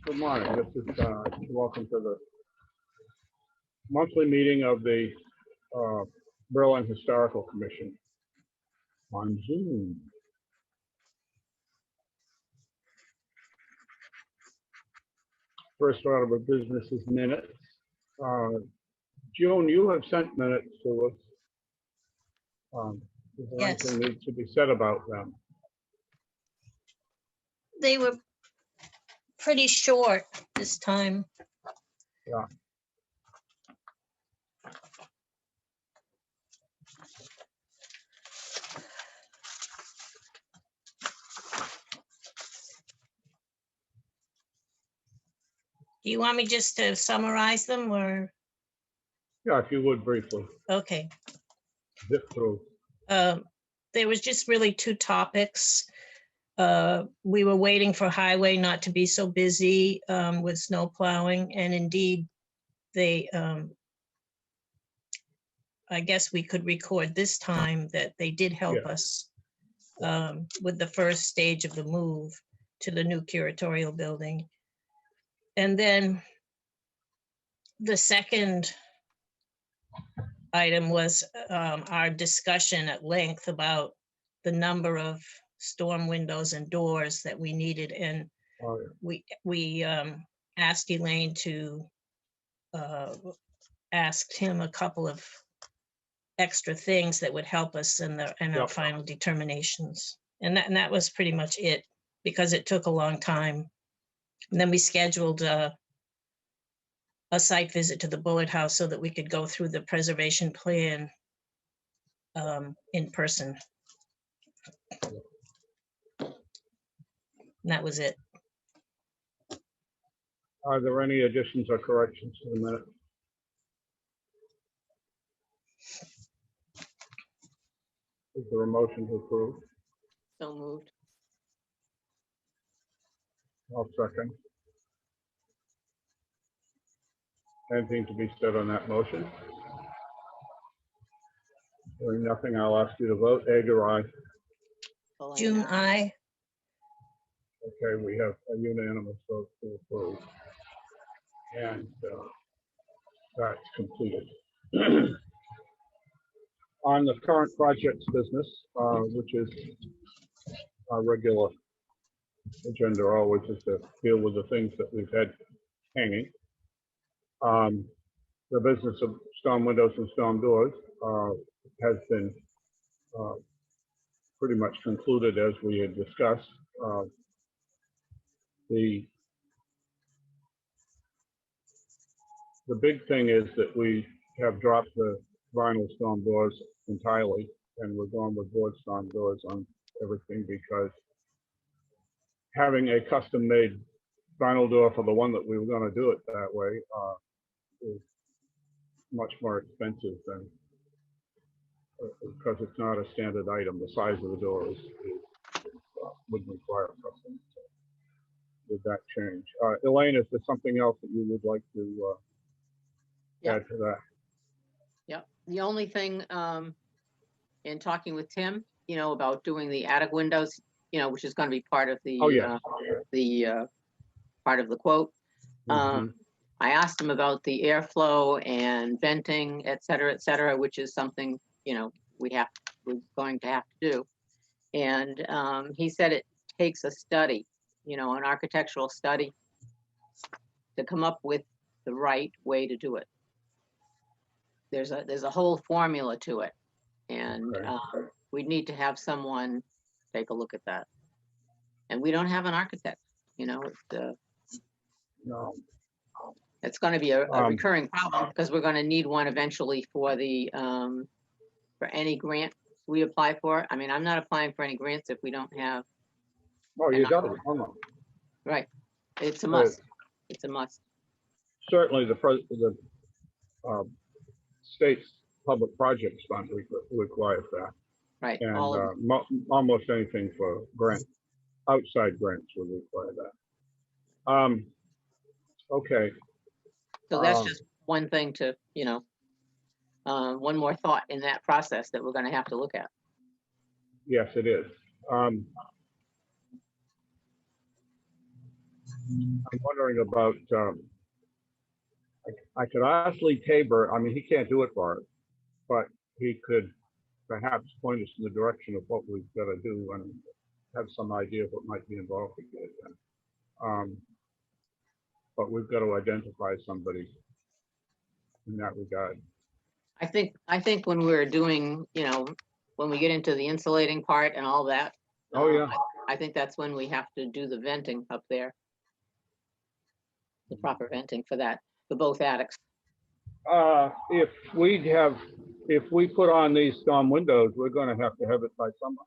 Good morning. This is welcome to the monthly meeting of the Berlin Historical Commission on Zoom. First order of business is minutes. June, you have sent minutes to us. Is there Yes. anything needs to be said about them? They were pretty short this time. Yeah. Do you want me just to summarize them or? Yeah, if you would briefly Okay. zip through. There was just really two topics. We were waiting for highway not to be so busy with snow plowing, and indeed they, I guess we could record this time that they did help Yeah. us with the first stage of the move to the new curatorial building. And then the second item was our discussion at length about the number of storm windows and doors that we needed. And Oh, yeah. we asked Elaine to ask him a couple of extra things that would help us in our Yep. final determinations. And that was pretty much it, because it took a long time. And then we scheduled a site visit to the Bullard House so that we could go through the preservation plan in person. And that was it. Are there any additions or corrections to the minute? Is there a motion to approve? So moved. I'll second. Anything to be said on that motion? Hearing nothing, I'll ask you to vote. Edgar, aye. Elaine, June, aye. Okay, we have a unanimous vote to approve. And that's completed. On the current projects business, which is our regular agenda always, is to deal with the things that we've had hanging. The business of storm windows and storm doors has been pretty much concluded as we had discussed. The big thing is that we have dropped the vinyl storm doors entirely, and we're going with board storm doors on everything, because having a custom-made vinyl door for the one that we were going to do it that way is much more expensive than, because it's not a standard item. The size of the door would require custom. So with that change, Elaine, is there something else that you would like to add to that? Yep. The only thing in talking with Tim, about doing the attic windows, which is going to be part of the part of the quote. I asked him about the airflow and venting, et cetera, which is something, we're going to have to do. And he said it takes a study, an architectural study, to come up with the right way to do it. There's a whole formula to it, and Okay. we need to have someone take a look at that. And we don't have an architect, No. it's going to be a recurring problem, because we're going to need one eventually for the for any grant we apply for. I mean, I'm not applying for any grants if we don't have. Oh, you got it. Hold on. Right. It's a must. It's a must. Certainly, the state's public projects fund requires that, Right. and All of almost anything for outside grants would require that. Okay. So that's just one thing to, one more thought in that process that we're going to have to look at. Yes, it is. I'm wondering about, I could ask Lee Tabor, I mean, he can't do it for us, but he could perhaps point us in the direction of what we've got to do and have some idea of what might be involved to get it done. But we've got to identify somebody in that regard. I think when we're doing, when we get into the insulating part and all that. Oh, yeah. I think that's when we have to do the venting up there. The proper venting for that, for both attics. If we put on these storm windows, we're going to have it by summer.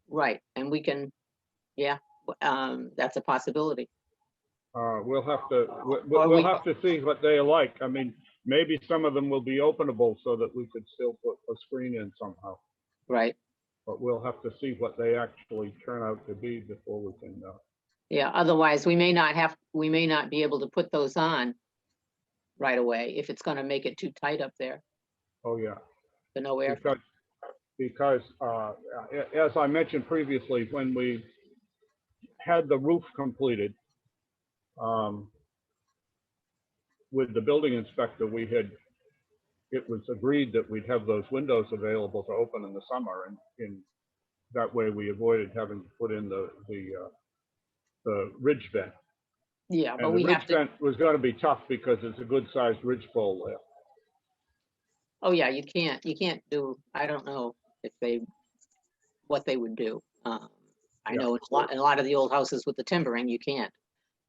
Right, and we can, yeah, that's a possibility. We'll have to, Or we'll we- have to see what they like. I mean, maybe some of them will be openable so that we could still put a screen in somehow. Right, But we'll have to see what they actually turn out to be before we can. yeah, otherwise we may not be able to put those on right away if it's gonna make it too tight up there Oh, yeah. for no air. Because as I mentioned previously, when we had the roof completed, with the building inspector, it was agreed that we'd have those windows available to open in the summer, and in that way we avoided having to put in the ridge vent. Yeah, And but the we have ridge to, vent was going to be tough because it's a good sized ridge pole there. oh yeah, you can't do, I don't know what they would do. I Yeah. know in a lot of the old houses with the timbering, you can't.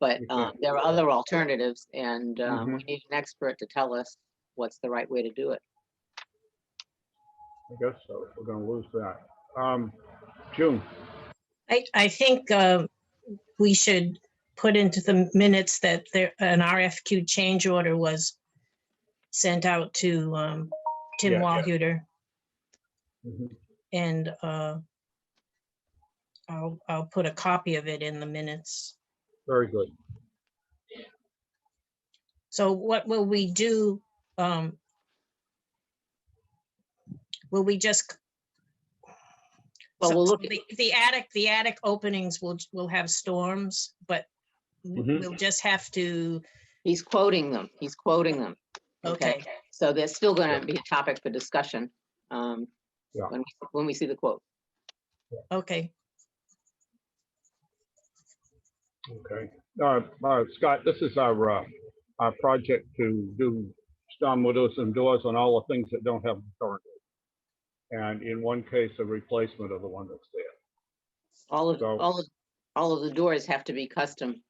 But You can't. there are other alternatives, and Mhm. we need an expert to tell us what's the right way to do it. I guess so. We're going to lose that. June. I think we should put into the minutes that an RFQ change order was sent out to Tim Yeah, yeah. Walhuter, Mhm. and I'll put a copy of it in the minutes. Very good. So what will we do? Will we just? Well, so we'll look, the attic openings will have storms, but Mhm. we'll just have to. he's quoting them. Okay. So there's still gonna be a topic for discussion. Yeah. When we see the quote. Okay. Okay. Scott, this is our project to do storm windows and doors on all the things that don't have them currently. And in one case, a replacement of the one that's there. So- All of the doors have to be custom.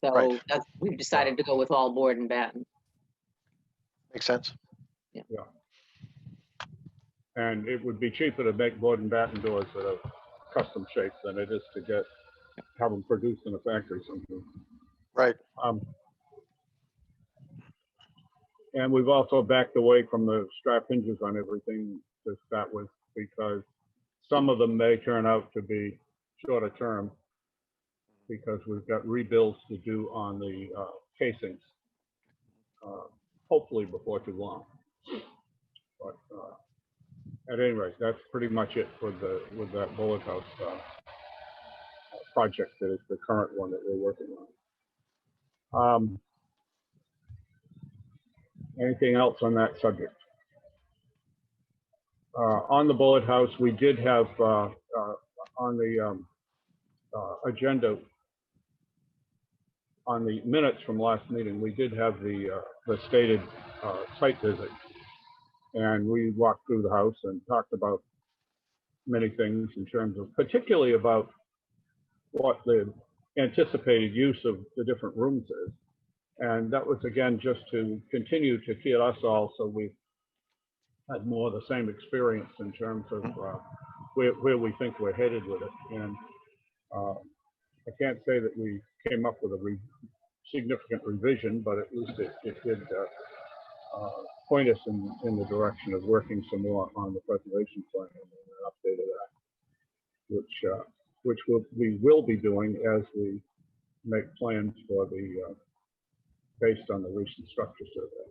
So Right. we've decided to go with all board and batten. Makes sense. And it would be cheaper to make board and batten doors that are custom shaped than it is to have them produced in a factory somewhere. Right. And we've also backed away from the strap hinges on everything to start with, because some of them may turn out to be shorter term, because we've got rebuilds to do on the casings, hopefully before too long. But at any rate, that's pretty much it with that bullet house project that is the current one that we're working on. Anything else on that subject? On the bullet house, we did have on the agenda, on the minutes from last meeting, we did have the stated site visit. And we walked through the house and talked about many things in terms of, particularly about what the anticipated use of the different rooms is. And that was, again, just to continue to kid us all, so we had more of the same experience in terms of where we think we're headed with it. And I can't say that we came up with a significant revision, but at least it did point us in the direction of working some more on the preservation plan and an update of that, which we will be doing as we make plans for the based on the recent structure survey.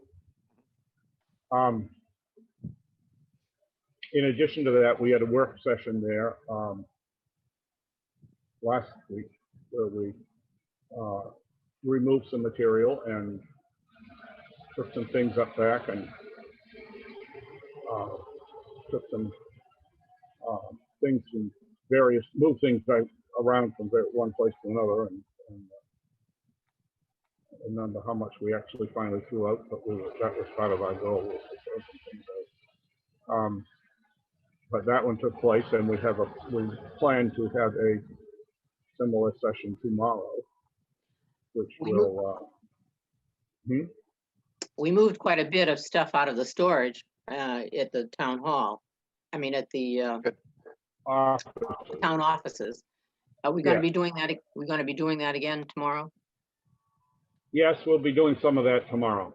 In addition to that, we had a work session there last week where we remove some material and put some things up back and put some things from move things around from one place to another, and remember how much we actually finally threw out, but that was part of our goal, was to throw some things out. But that one took place, and we plan to have a similar session tomorrow, which will. We moved quite a bit of stuff out of the storage at the town hall. I mean, at the town offices. Are we going to be doing that? We're going to be doing that again tomorrow? Yes, we'll be doing some of that tomorrow.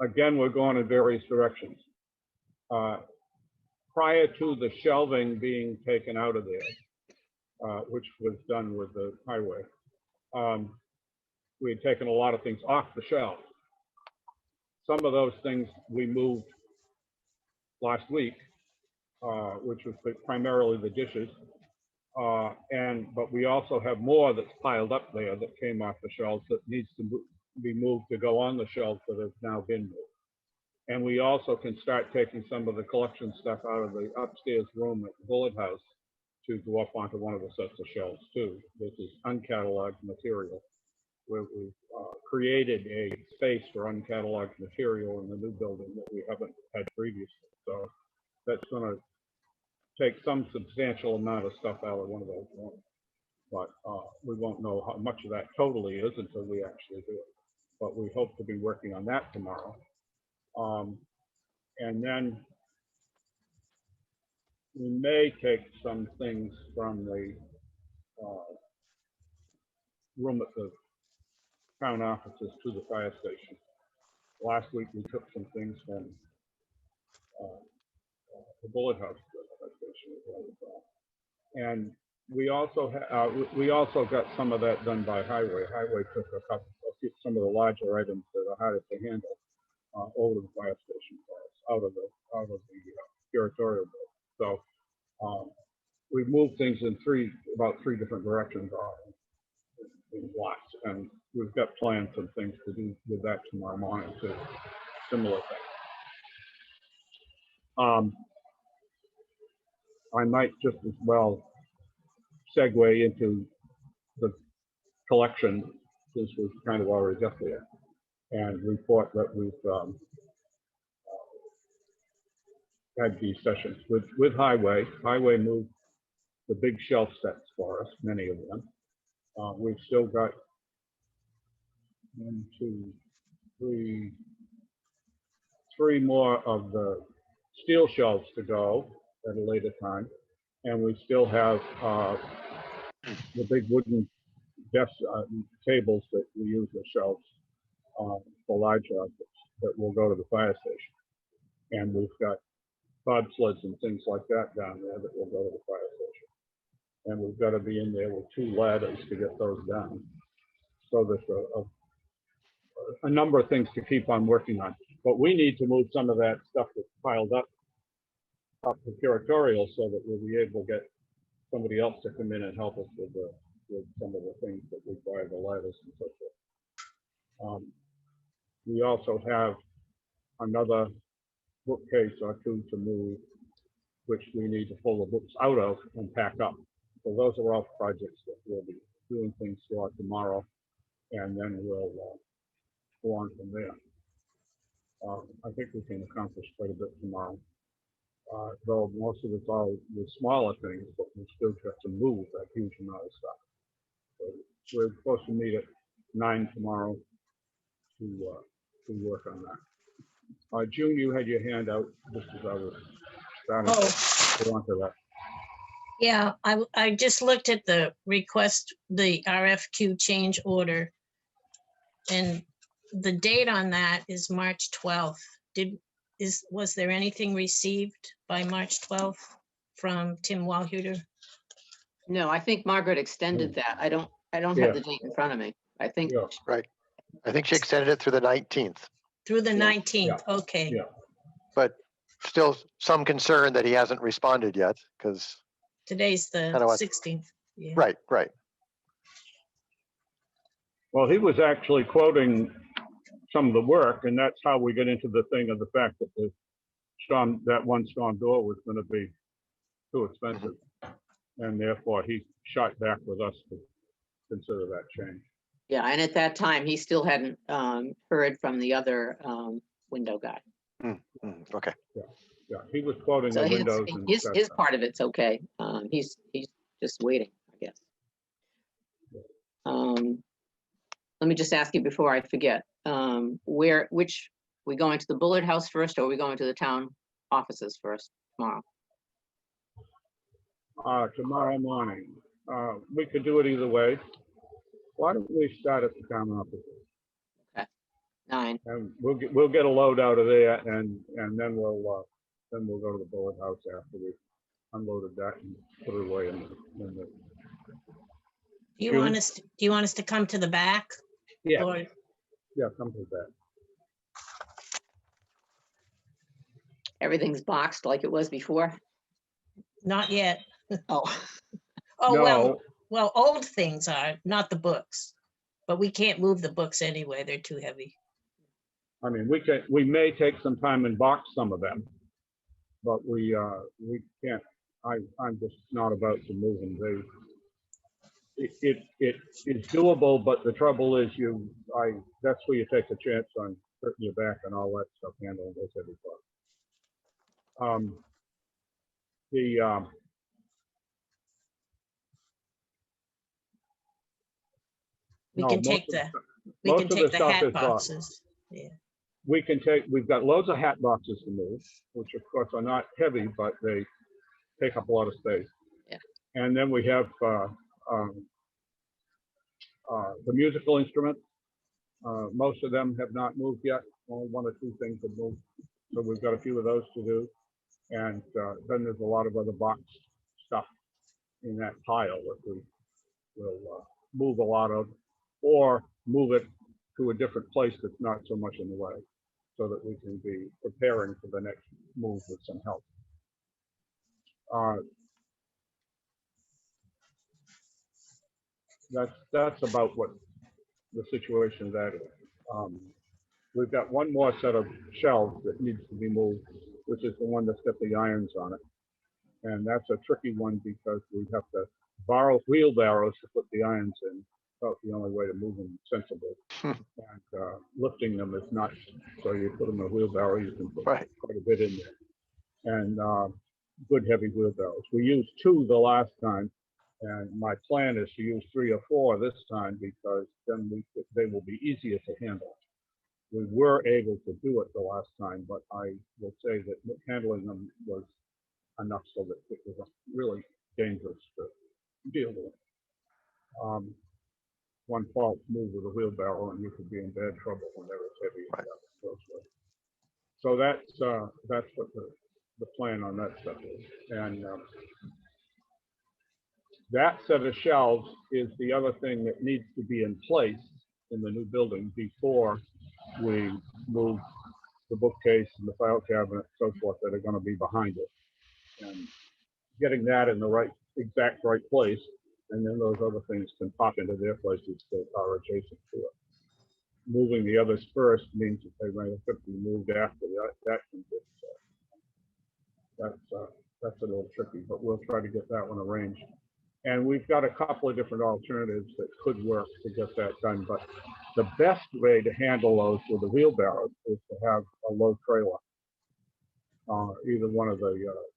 Again, we're going in various directions. Prior to the shelving being taken out of there, which was done with the highway, we had taken a lot of things off the shelf. Some of those things we moved last week, which was primarily the dishes. But we also have more that's piled up there that came off the shelves that needs to be moved to go on the shelves that have now been moved. And we also can start taking some of the collection stuff out of the upstairs room at the Bullet House to go up onto one of the sets of shelves too. This is uncatalogued material, where we've created a space for uncatalogued material in the new building that we haven't had previously. So that's going to take some substantial amount of stuff out of one of those rooms. But we won't know how much of that totally is until we actually do it. But we hope to be working on that tomorrow. And then we may take some things from the room at the town offices to the fire station. Last week we took some things from the Bullet House to the fire station as well. And we also got some of that done by Highway. Highway took some of the larger items that are harder to handle over to the fire station for us, out of the curatorial building. So we've moved things in about three different directions in lots, and we've got plans and things to do with that tomorrow morning too. Similar things. I might just as well segue into the collection, since we've kind of already got there, and report that we've had these sessions with Highway. Highway moved the big shelf sets for us, many of them. We've still got 1, 2, 3, 3 more of the steel shelves to go at a later time. And we still have the big wooden desk tables that we use as shelves for large objects that will go to the fire station. And we've got bobsleds and things like that down there that will go to the fire station. And we've got to be in there with 2 ladders to get those down. So there's a number of things to keep on working on. But we need to move some of that stuff that's piled up the curatorial, so that we'll be able to get somebody else to come in and help us with some of the things that require the ladders and so forth. We also have another bookcase or 2 to move, which we need to pull the books out of and pack up. So those are all projects that we'll be doing things for tomorrow, and then we'll go on from there. I think we can accomplish quite a bit tomorrow. Though most of it's all the smaller things, but we still have to move a huge amount of stuff. So we're supposed to meet at 9 tomorrow to work on that. June, you had your hand out just as I was starting to go on to that. Yeah, I just looked at the request, the RFQ change order, and the date on that is March 12th. Was there anything received by March 12th from Tim Walhuter? No, I think Margaret extended that. I don't have the date in front of me. I think. Yeah. Right. I think she extended it through the 19th, Through the Yeah. 19th, okay. Yeah. but still some concern that he hasn't responded yet, because, Today's the Kinda what- 16th. Yeah. right. Well, he was actually quoting some of the work, and that's how we get into the thing of the fact that that one storm door was going to be too expensive. And therefore, he shot back with us to consider that change. Yeah, and at that time, he still hadn't heard from the other window guy. Okay. Yeah, he was quoting So the windows. And his part of it's okay. He's just waiting, I guess. Let me just ask you before I forget, we going to the Bullard House first, or are we going to the town offices first tomorrow? Tomorrow morning, we could do it either way. Why don't we start at the town office? Okay, 9. And we'll get a load out of there, and then we'll go to the Bullard House after we unloaded that and put it away in the. Do you want us to come to the back? Yeah. Or Yeah, come to that. Everything's boxed like it was before? not yet? Oh, Oh, No, well, old things are, not the books. But we can't move the books anyway. They're too heavy. I mean, we may take some time and box some of them, but we can't. I'm just not about to move them. It is doable, but the trouble is that's where you take a chance on hurting your back and all that stuff, handling those heavy books. We No, can most take of the, the- we most can of the take the stuff hat is boxed. boxes. Yeah. we've got loads of hat boxes to move, which of course are not heavy, but they take up a lot of space. Yeah. And then we have the musical instruments. Most of them have not moved yet. Only 1 or 2 things have moved. So we've got a few of those to do. And then there's a lot of other box stuff in that pile that we will move a lot of, or move it to a different place that's not so much in the way, so that we can be preparing for the next move with some help. That's about what the situation that is. We've got one more set of shelves that needs to be moved, which is the one that's got the irons on it. And that's a tricky one because we have to borrow wheelbarrows to put the irons in. That's the only way to move them sensibly. And lifting them is not, so you put them in a wheelbarrow, you can put quite a bit in there. And good heavy wheelbarrows. We used 2 the last time, and my plan is to use 3 or 4 this time because then they will be easier to handle. We were able to do it the last time, but I will say that handling them was enough so that it was really dangerous to deal with. One false move with a wheelbarrow and you could be in bad trouble when they were heavy. Right. So that's what the plan on that stuff is. And that set of shelves is the other thing that needs to be in place in the new building before we move the bookcase and the file cabinet, so forth, that are going to be behind it. And getting that in the exact right place, and then those other things can pop into their places that are adjacent to it. Moving the others first means that they might have to be moved after that can get. That's a little tricky, but we'll try to get that one arranged. And we've got a couple of different alternatives that could work to get that done. But the best way to handle those with the wheelbarrows is to have a low trailer. Either one of the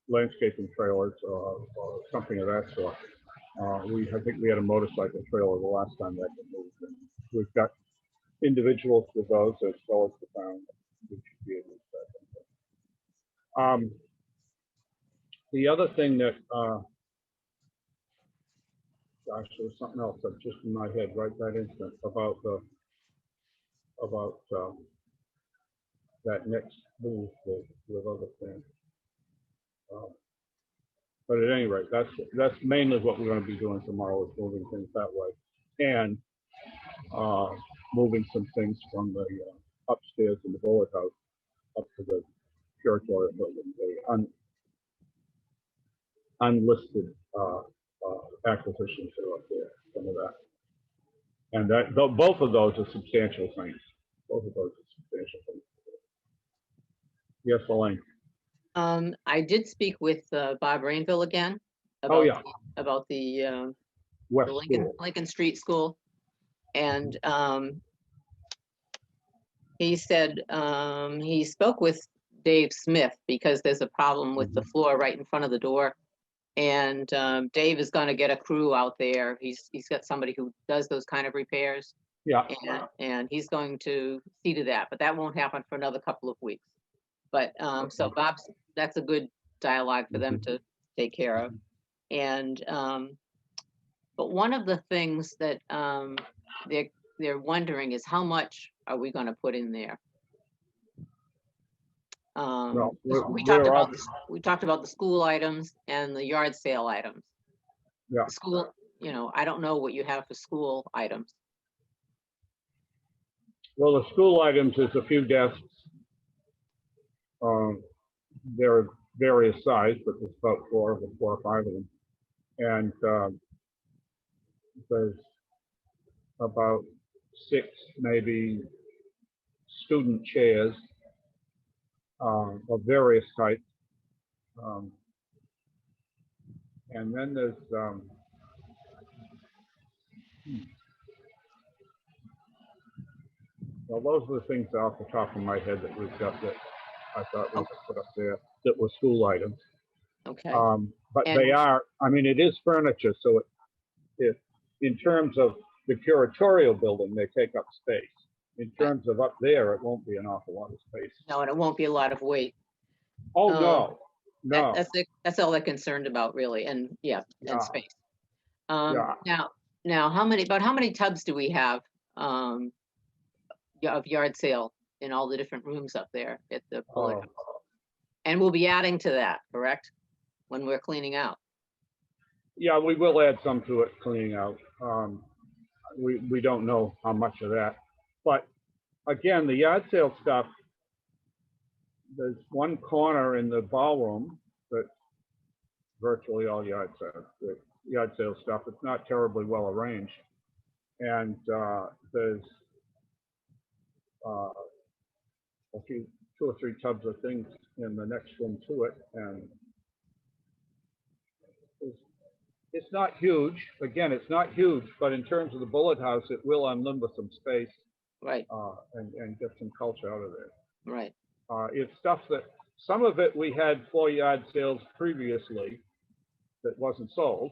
landscaping trailers or something of that sort. I think we had a motorcycle trailer the last time that moved. And we've got individuals with those as well as the town. We should be able to do that. The other thing that, gosh, there was something else that's just in my head right that instant about that next move with other things. But at any rate, that's mainly what we're going to be doing tomorrow, is moving things that way, and moving some things from the upstairs in the Bullard House up to the curatorial building, the unlisted acquisitions that are up there, some of that. And that, both of those are substantial things. Both of those are substantial things. Yes, Elaine. I did speak with Bob Rainville again. Oh, yeah. About the West Lincoln, School. Lincoln Street School. And he said he spoke with Dave Smith because there's a problem with the floor right in front of the door. And Dave is going to get a crew out there. He's got somebody who does those kind of repairs. Yeah. And he's going to see to that, but that won't happen for another couple of weeks. But so that's a good dialogue for them to take care of. And but one of the things that they're wondering is how much are we going to put in there? Well, we talked about the school items and the yard sale items. Yeah. The school, you know, I don't know what you have for school items. Well, the school items is a few desks. They're various size, but there's about four or five of them. And there's about 6, maybe, student chairs of various types. And then there's well, those are the things off the top of my head that we've got that I thought we could put up there that were school items. Okay. But And- they are, I mean, it is furniture, so it in terms of the curatorial building, they take up space. In terms of up there, it won't be an awful lot of space. No, and it won't be a lot of weight. Oh, no, no. That's all they're concerned about, really, and Yeah. space. Yeah. Now, how many tubs do we have of yard sale in all the different rooms up there at the Bullock House? And we'll be adding to that, correct? When we're cleaning out. Yeah, we will add some to it, cleaning out. We don't know how much of that. But again, the yard sale stuff, there's one corner in the ballroom that's virtually all yard sale stuff. It's not terribly well arranged. And there's a few, 2 or 3 tubs of things in the next room to it. And it's not huge. Again, it's not huge, but in terms of the Bullet House, it will unlimber some space. Right. And get some culture out of there. Right. It's stuff that, some of it we had floor yard sales previously that wasn't sold,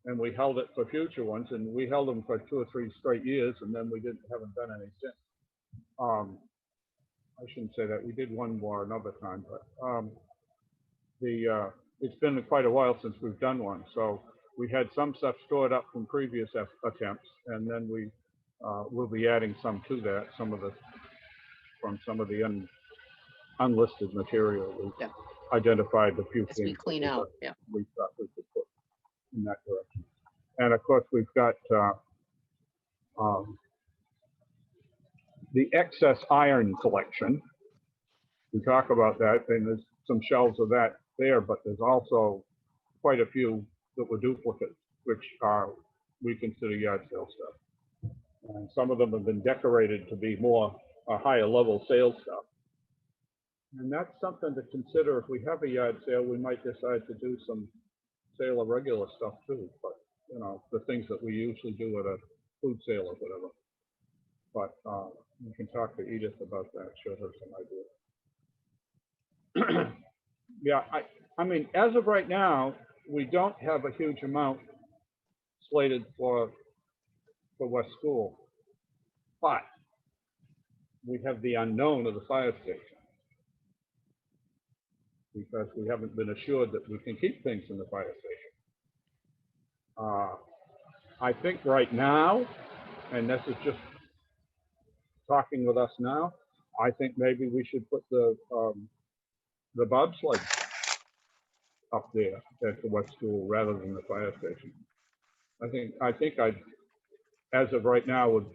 and we held it for future ones, and we held them for 2 or 3 straight years, and then we haven't done any since. I shouldn't say that. We did one more another time, but it's been quite a while since we've done one. So we had some stuff stored up from previous attempts, and then we'll be adding some to that, from some of the unlisted material. We identified a few As we things clean out, yeah. we thought we could put in that direction. And of course, we've got the excess iron collection. We talk about that, and there's some shelves of that there, but there's also quite a few that were duplicates, which we consider yard sale stuff. And some of them have been decorated to be more a higher level sales stuff. And that's something to consider. If we have a yard sale, we might decide to do some sale of regular stuff too. But, you know, the things that we usually do at a food sale or whatever. But we can talk to Edith about that, show her some ideas. Yeah, I mean, as of right now, we don't have a huge amount slated for West School, but we have the unknown of the fire station because we haven't been assured that we can keep things in the fire station. I think right now, and this is just talking with us now, I think maybe we should put the bobsled up there at the West School rather than the fire station. I think I'd, as of right now, would,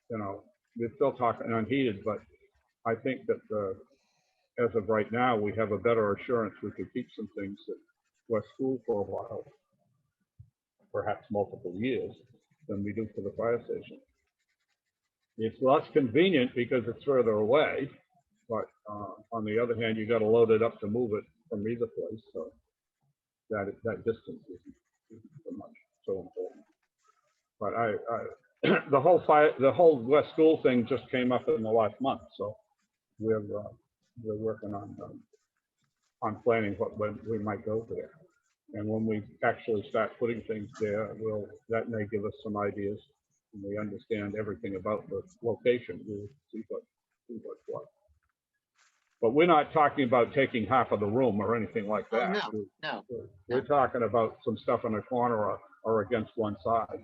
you know, we're still talking unheated, but I think that as of right now, we have a better assurance we could keep some things at West School for a while, perhaps multiple years, than we do for the fire station. It's less convenient because it's further away, but on the other hand, you got to load it up to move it from either place. So that distance isn't so much so important. But the whole West School thing just came up in the last month, so we're working on planning when we might go there. And when we actually start putting things there, that may give us some ideas. And we understand everything about the location. We'll see what's what. But we're not talking about taking half of the room or anything like Oh, that. no. We're talking about some stuff in a corner or against one side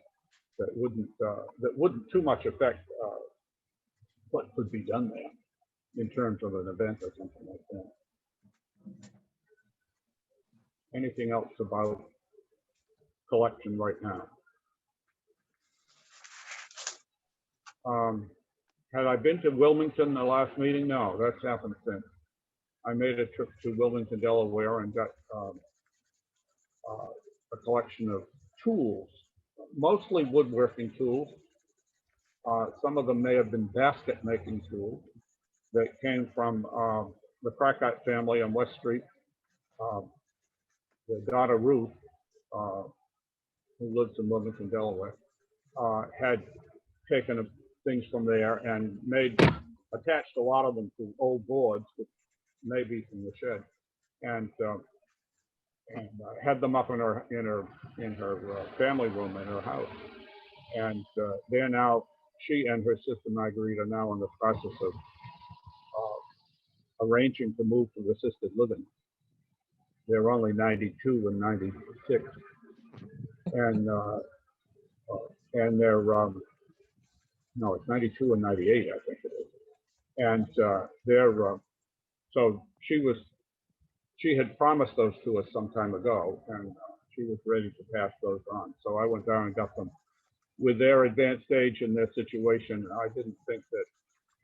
that wouldn't too much affect what could be done there in terms of an event or something like that. Anything else about collection right now? Had I been to Wilmington the last meeting? No, that's happened since. I made a trip to Wilmington, Delaware, and got a collection of tools, mostly woodworking tools. Some of them may have been basket making tools that came from the Prakat family on West Street. The daughter Ruth, who lives in Wilmington, Delaware, had taken things from there and attached a lot of them to old boards, which may be from the shed, and had them up in her family room in her house. And they're now, she and her sister Marguerite are now in the process of arranging to move to assisted living. They're only 92 and 96, and they're no, it's 92 and 98, I think it is. And so she had promised those to us some time ago, and she was ready to pass those on. So I went down and got them. With their advanced age and their situation, I didn't think that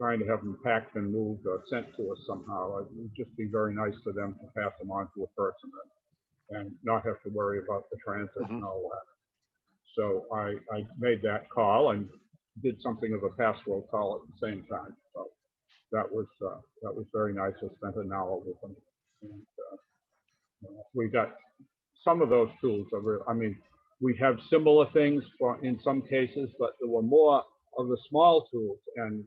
trying to have them packed and moved or sent to us somehow, it would just be very nice for them to pass them on to a person and not have to worry about the transit and all that. So I made that call and did something of a pastoral call at the same time. So that was very nice. I spent an hour with them. And, we got some of those tools. I mean, we have similar things in some cases, but there were more of the small tools and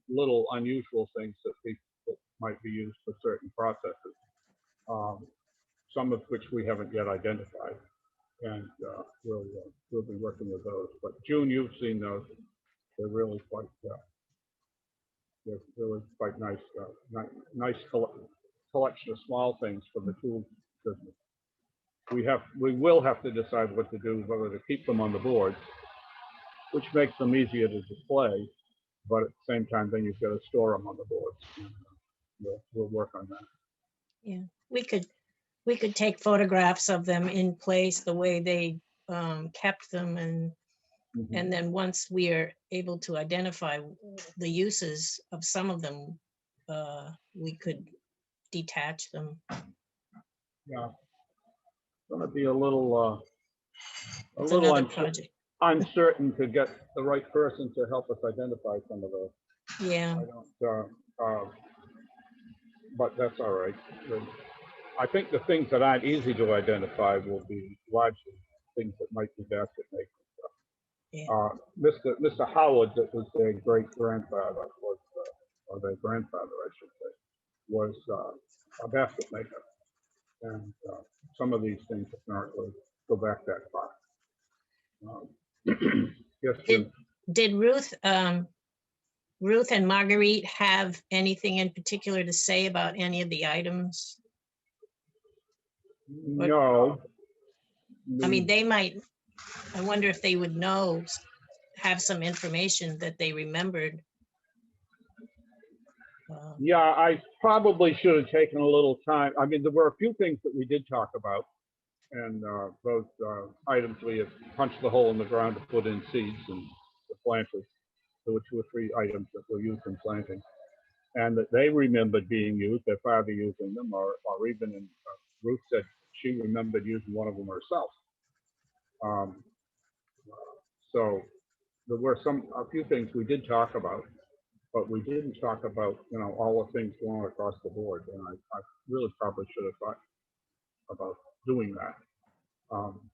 little unusual things that might be used for certain processes. Some of which we haven't yet identified, and we'll be working with those. But June, you've seen those. They're really quite nice. Nice collection of small things for the tool business. We will have to decide what to do, whether to keep them on the boards, which makes them easier to display, but at the same time, then you've got to store them on the boards. We'll work on that. Yeah, we could take photographs of them in place, the way they kept them, and then once we are able to identify the uses of some of them, we could detach them. Yeah, it's going to be a little Another project. uncertain to get the right person to help us identify some of those. Yeah. But that's all right. I think the things that aren't easy to identify will be largely things that might be basket making. Yeah. Mr. Howard, that was their great grandfather, or their grandfather, I should say, was a basket maker, and some of these things apparently go back that far. Yes, Jim. Did Ruth and Marguerite have anything in particular to say about any of the items? No. I mean, they might, I wonder if they would have some information that they remembered. Yeah, I probably should have taken a little time. I mean, there were a few things that we did talk about, and those items we had punched the hole in the ground to put in seeds and the planters. There were 2 or 3 items that were used in planting, and that they remembered being used, their father using them, or even Ruth said she remembered using one of them herself. So there were a few things we did talk about, but we didn't talk about, all the things going across the board. And I really probably should have thought about doing that. Um,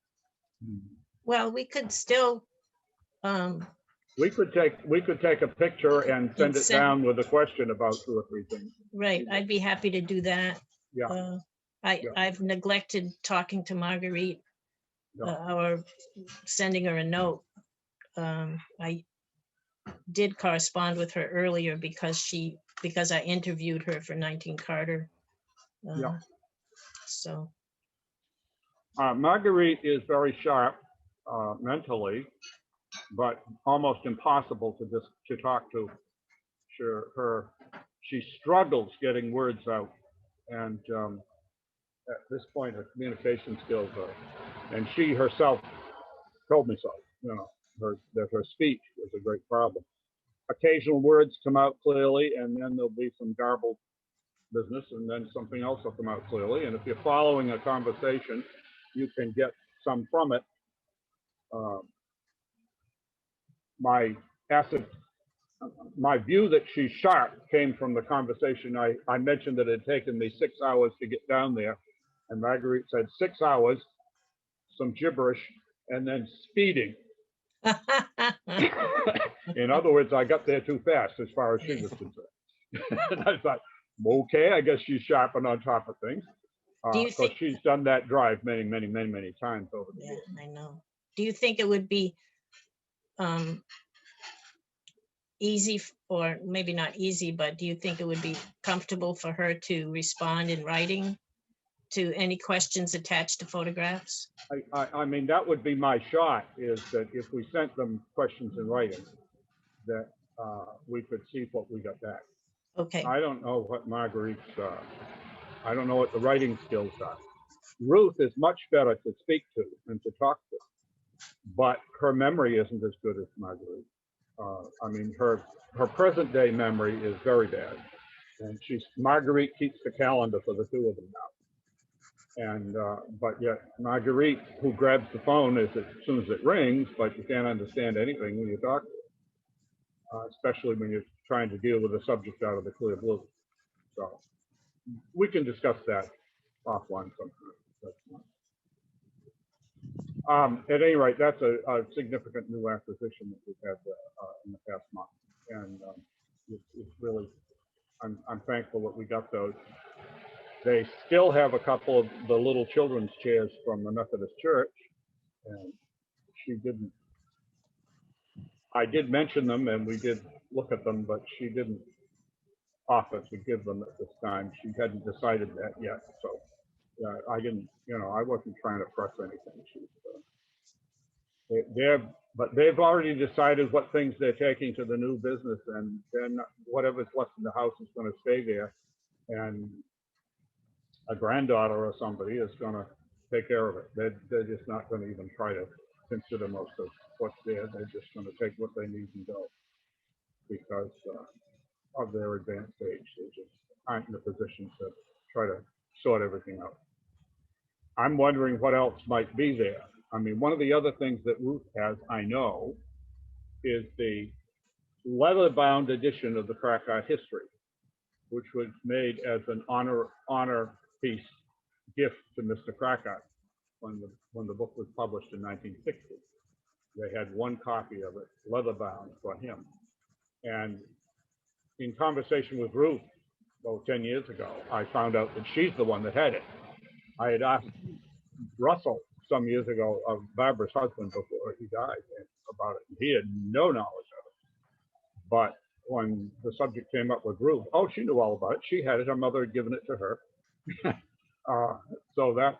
Well, we could still, um, we could take a picture and send it send- down with a question about 2 or 3 things. right, I'd be happy to do that. Yeah. Yeah. I've neglected talking to Marguerite or sending her a note. I did correspond with her earlier because I interviewed her for 19 Carter. Yeah. So, Marguerite is very sharp mentally, but almost impossible to talk to. She struggles getting words out, and at this point, her communication skills are, and she herself told me so. That her speech was a great problem. Occasional words come out clearly, and then there'll be some garbled business, and then something else will come out clearly. And if you're following a conversation, you can get some from it. My view that she's sharp came from the conversation. I mentioned that it had taken me 6 hours to get down there, and Marguerite said 6 hours, some gibberish, and then speeding. In other words, I got there too fast as far as she was concerned. And I thought, okay, I guess she's sharp and on top of things. Do you So think- she's done that drive many, many, many, many times over the yeah, years. I know. Do you think it would be easy, or maybe not easy, but do you think it would be comfortable for her to respond in writing to any questions attached to photographs? I mean, that would be my shot, is that if we sent them questions in writing, that we could see what we got back. Okay, I don't know what Marguerite's, I don't know what the writing skills are. Ruth is much better to speak to and to talk to, but her memory isn't as good as Marguerite. I mean, her present day memory is very bad, and Marguerite keeps the calendar for the 2 of them now. And but yet Marguerite, who grabs the phone as soon as it rings, but you can't understand anything when you talk to her, especially when you're trying to deal with a subject out of the clear blue. So we can discuss that offline sometime. At any rate, that's a significant new acquisition that we've had in the past month, and it's really, I'm thankful that we got those. They still have a couple of the little children's chairs from the Methodist Church, and I did mention them and we did look at them, but she didn't offer to give them at this time. She hadn't decided that yet, so I didn't, I wasn't trying to press anything. But they've already decided what things they're taking to the new business, and then whatever's left in the house is going to stay there, and a granddaughter or somebody is going to take care of it. They're just not going to even try to consider most of what's there. They're just going to take what they need and go, because of their advanced age. They just aren't in a position to try to sort everything out. I'm wondering what else might be there. I mean, one of the other things that Ruth has, I know, is the leather-bound edition of the Crack Art History, which was made as an honor piece gift to Mr. Crackart when the book was published in 1960. They had one copy of it, leather-bound, for him. And in conversation with Ruth, 10 years ago, I found out that she's the one that had it. I had asked Russell some years ago, of Barbara's husband, before he died, about it. He had no knowledge of it. But when the subject came up with Ruth, she knew all about it. She had it. Her mother had given it to her. So that's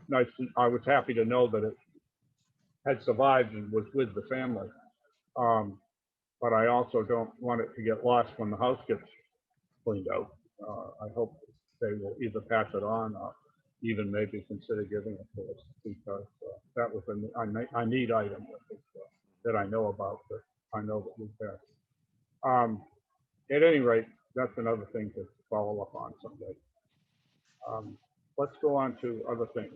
nice. I was happy to know that it had survived and was with the family. But I also don't want it to get lost when the house gets cleaned out. I hope they will either pass it on or even maybe consider giving it to us, because that was a neat item that I know about, that I know that we've had. At any rate, that's another thing to follow up on someday. Let's go on to other things.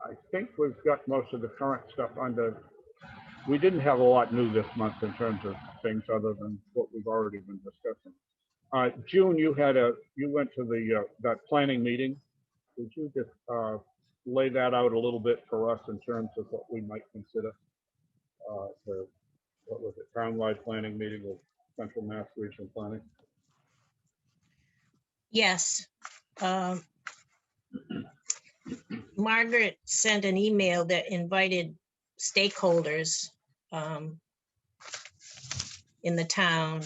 I think we've got most of the current stuff under. We didn't have a lot new this month in terms of things other than what we've already been discussing. June, you went to the that planning meeting. Would you just lay that out a little bit for us in terms of what we might consider the, what was it, townwide planning meeting with Central Mass Regional Planning? Yes. Margaret sent an email that invited stakeholders in the town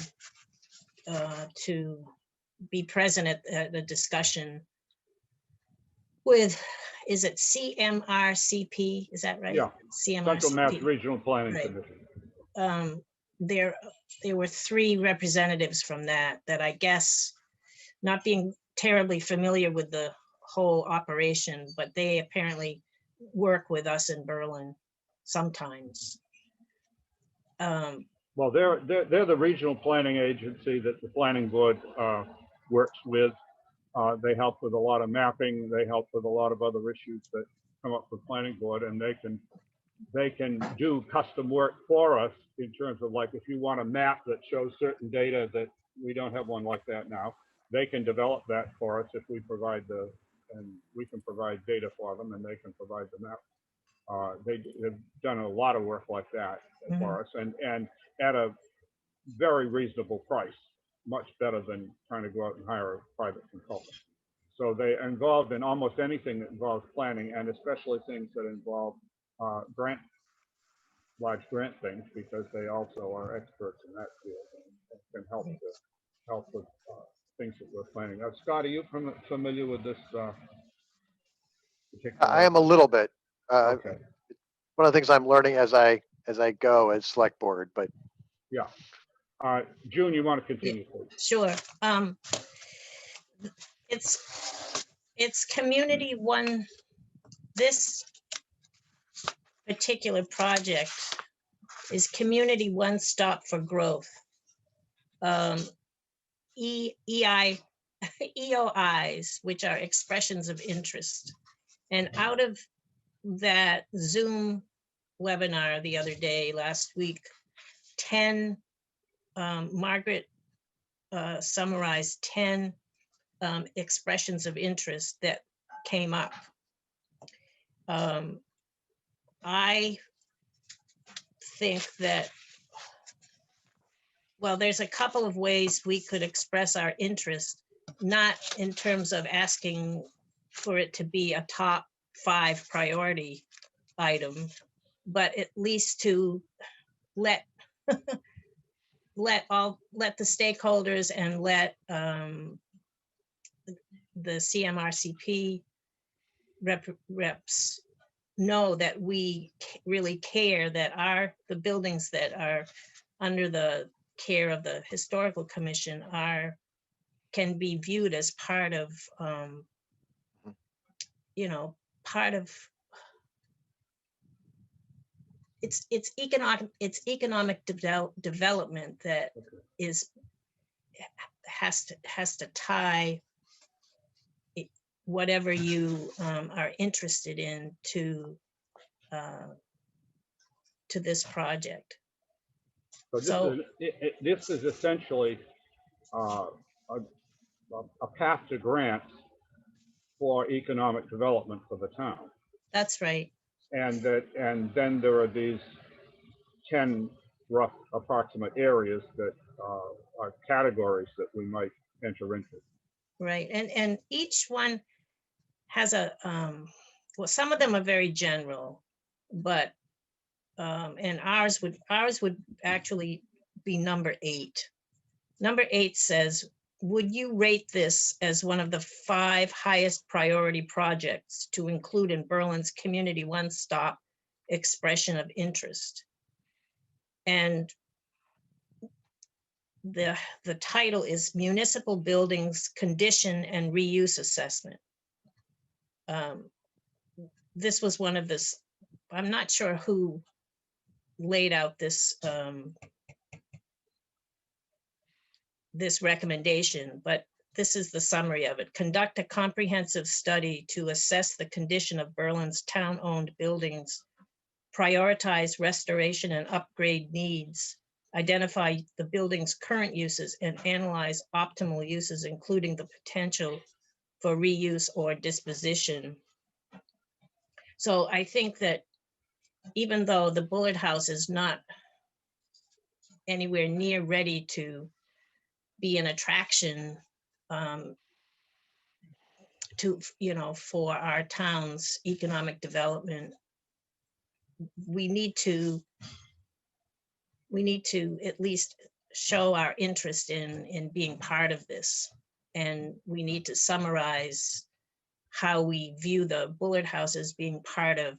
to be present at the discussion with, is it CMRCP? Is that right? Yeah. Central Mass CMRCP. Regional Planning Right. Commission. There were 3 representatives from that I guess, not being terribly familiar with the whole operation, but they apparently work with us in Berlin sometimes. Well, they're the regional planning agency that the planning board works with. They help with a lot of mapping. They help with a lot of other issues that come up with planning board, and they can do custom work for us in terms of, like, if you want a map that shows certain data that we don't have one like that now, they can develop that for us if we provide and we can provide data for them, and they can provide the map. They've done a lot of work like that for us, and at a very reasonable price, much better than trying to go out and hire a private consultant. So they are involved in almost anything that involves planning, and especially things that involve large grant things, because they also are experts in that field and can help with things that we're planning. Scott, are you familiar with this particular? I am a little bit. Okay. One of the things I'm learning as I go as select board, but Yeah. June, you want to continue, please? Sure. It's community one. This particular project is community one stop for growth. EOIs, which are expressions of interest. And out of that Zoom webinar the other day, last week, 10, Margaret summarized 10 expressions of interest that came up. I think that, well, there's a couple of ways we could express our interest, not in terms of asking for it to be a top 5 priority item, but at least to let the stakeholders and let the CMRCP reps know that we really care, that the buildings that are under the care of the Historical Commission can be viewed as part of, part of it's economic development that has to tie whatever you are interested in to this project. So this is essentially a path to grants for economic development for the town. That's right. And then there are these 10 rough approximate areas that are categories that we might enter into. Right, and each one has a well, some of them are very general, but and ours would actually be number 8. Number 8 says, would you rate this as one of the 5 highest priority projects to include in Berlin's community one-stop expression of interest? And the title is Municipal Buildings Condition and Reuse Assessment. This was one of this, I'm not sure who laid out this this recommendation, but this is the summary of it. Conduct a comprehensive study to assess the condition of Berlin's town-owned buildings, prioritize restoration and upgrade needs, identify the building's current uses, and analyze optimal uses, including the potential for reuse or disposition. So I think that even though the Bullard House is not anywhere near ready to be an attraction for our town's economic development, we need to at least show our interest in being part of this. And we need to summarize how we view the Bullard House as being part of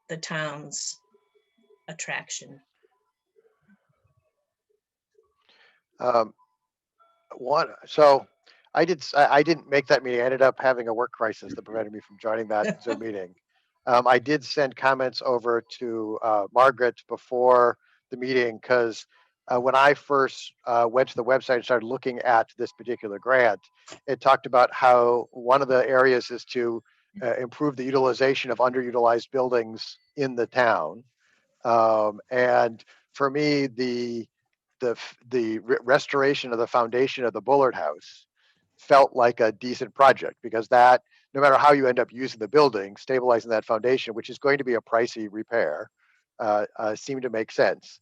the town's attraction. So I didn't make that meeting. I ended up having a work crisis that prevented me from joining that Zoom meeting. I did send comments over to Margaret before the meeting because when I first went to the website and started looking at this particular grant, it talked about how one of the areas is to improve the utilization of underutilized buildings in the town. And for me, the restoration of the foundation of the Bullard House felt like a decent project, because that, no matter how you end up using the building, stabilizing that foundation, which is going to be a pricey repair, seemed to make sense.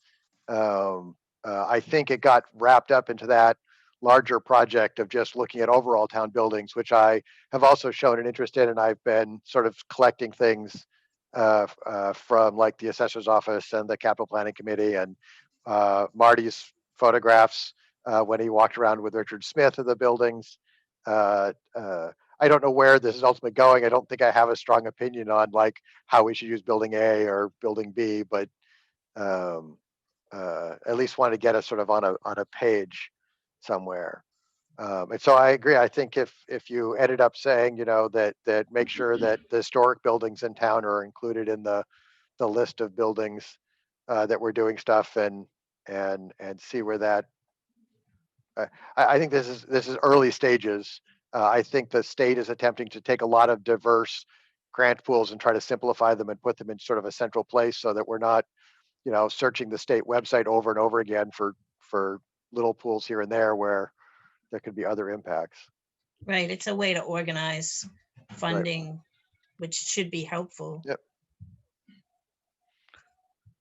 I think it got wrapped up into that larger project of just looking at overall town buildings, which I have also shown an interest in, and I've been sort of collecting things from like the assessor's office and the capital planning committee and Marty's photographs when he walked around with Richard Smith of the buildings. I don't know where this is ultimately going. I don't think I have a strong opinion on like how we should use building A or building B, but at least want to get us sort of on a page somewhere. And so I agree. I think if you ended up saying, that make sure that the historic buildings in town are included in the list of buildings that we're doing stuff and see where that. I think this is early stages. I think the state is attempting to take a lot of diverse grant pools and try to simplify them and put them in sort of a central place so that we're not, searching the state website over and over again for little pools here and there where there could be other impacts. Right. It's a way to organize funding, which should be helpful. Yep.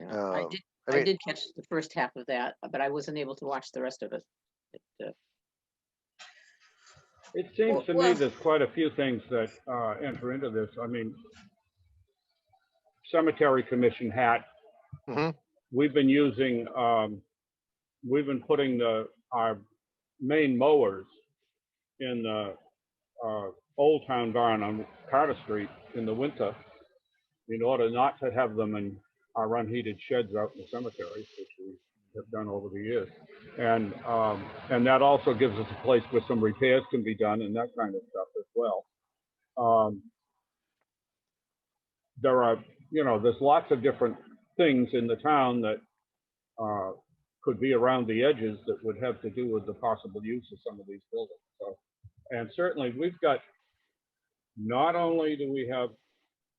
Yeah, I did catch the first half of that, but I wasn't able to watch the rest of it. It seems to me there's quite a few things that enter into this. I mean, Cemetery Commission hat. Mhm. We've been using, we've been putting our main mowers in the Old Town Barn on Carter Street in the winter in order not to have them in our unheated sheds out in the cemetery, which we have done over the years. And that also gives us a place where some repairs can be done and that kind of stuff as well. There are, there's lots of different things in the town that could be around the edges that would have to do with the possible use of some of these buildings. So, and certainly we've got, not only do we have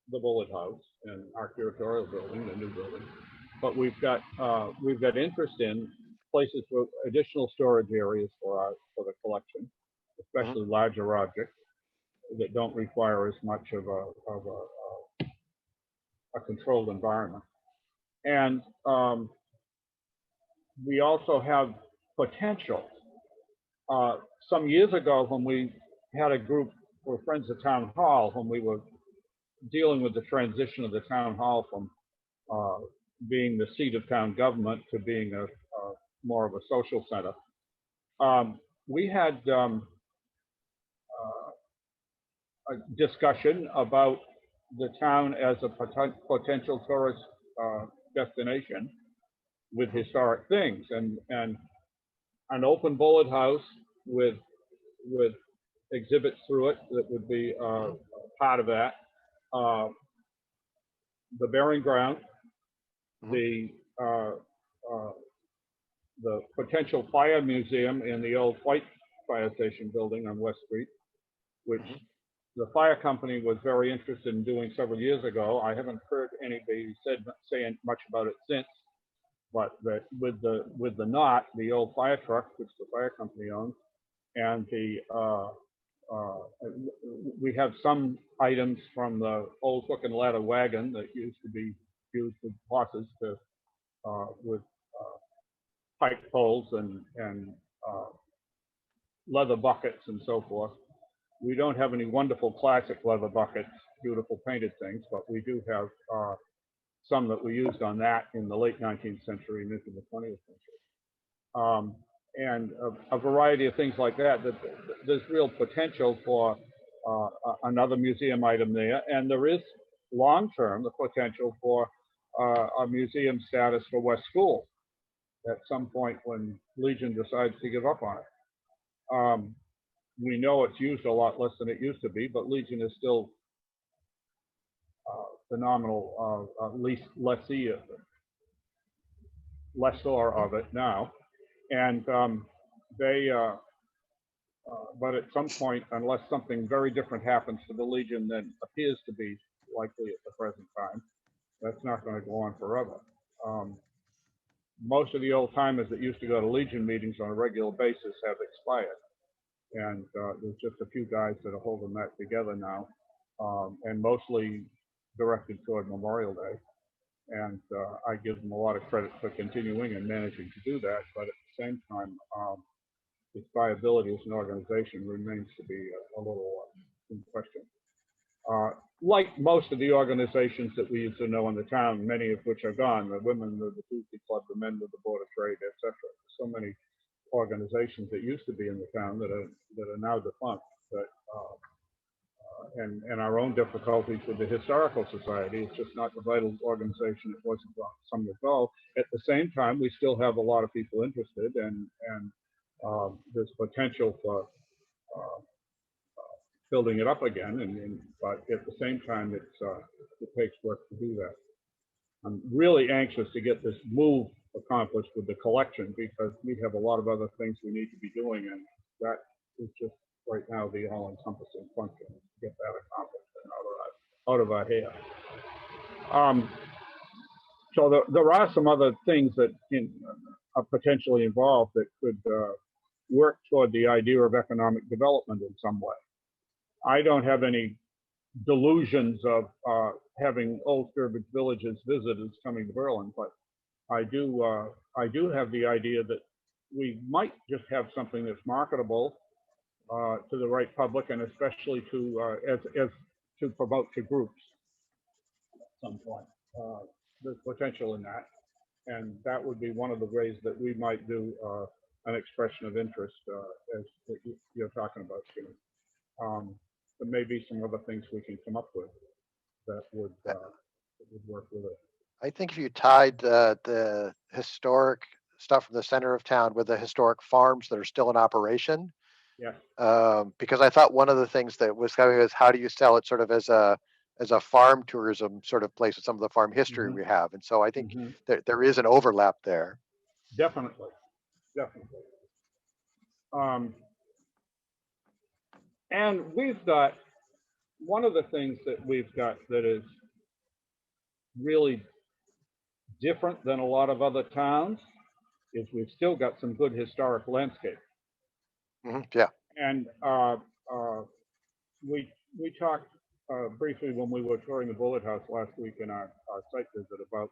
the Bullard House and our curatorial building, the new building, but we've got interest in places for additional storage areas for the collection, especially larger objects that don't require as much of a controlled environment. And we also have potential. Some years ago, when we had a group, we're friends of Town Hall, when we were dealing with the transition of the Town Hall from being the seat of town government to being more of a social center. We had a discussion about the town as a potential tourist destination with historic things, and an open Bullard House with exhibits through it that would be part of that. The burying ground, the potential fire museum in the old White fire station building on West Street, which the fire company was very interested in doing several years ago. I haven't heard anybody saying much about it since, but that with the Knott, the old fire truck, which the fire company owns, and we have some items from the old hook and ladder wagon that used to be used with horses to with pike poles and leather buckets and so forth. We don't have any wonderful classic leather buckets, beautiful painted things, but we do have some that we used on that in the late 19th century and into the 20th century. And a variety of things like that, that there's real potential for another museum item there. And there is long-term the potential for a museum status for West School at some point when Legion decides to give up on it. We know it's used a lot less than it used to be, but Legion is still phenomenal lessor of it now. And but at some point, unless something very different happens to the Legion than appears to be likely at the present time, that's not going to go on forever. Most of the old timers that used to go to Legion meetings on a regular basis have expired. And there's just a few guys that are holding that together now, and mostly directed toward Memorial Day. And I give them a lot of credit for continuing and managing to do that. But at the same time, its viability as an organization remains to be a little in question. Like most of the organizations that we used to know in the town, many of which are gone, the women with the Tuesday Club, the men with the Board of Trade, etc. So many organizations that used to be in the town that are now defunct. But and our own difficulties with the Historical Society. It's just not the vital organization it was some years ago. At the same time, we still have a lot of people interested, and there's potential for building it up again. But at the same time, it takes work to do that. I'm really anxious to get this move accomplished with the collection, because we have a lot of other things we need to be doing, and that is just right now the all-encompassing function, to get that accomplished and out of our hair. So there are some other things that are potentially involved that could work toward the idea of economic development in some way. I don't have any delusions of having old Sturbridge Village's visitors coming to Berlin, but I do have the idea that we might just have something that's marketable to the right public, and especially to as to promote to groups at some point. There's potential in that, and that would be one of the ways that we might do an expression of interest, as you're talking about, Stephen. There may be some other things we can come up with that would work with it. I think if you tied the historic stuff from the center of town with the historic farms that are still in operation, yeah. Because I thought one of the things that was coming is, how do you sell it sort of as a farm tourism sort of place with some of the farm history we have, and so I think there is an overlap there. Definitely. And we've got one of the things that we've got that is really different than a lot of other towns is we've still got some good historic landscape. Yeah. And we talked briefly when we were touring the Bullard House last week in our site visit about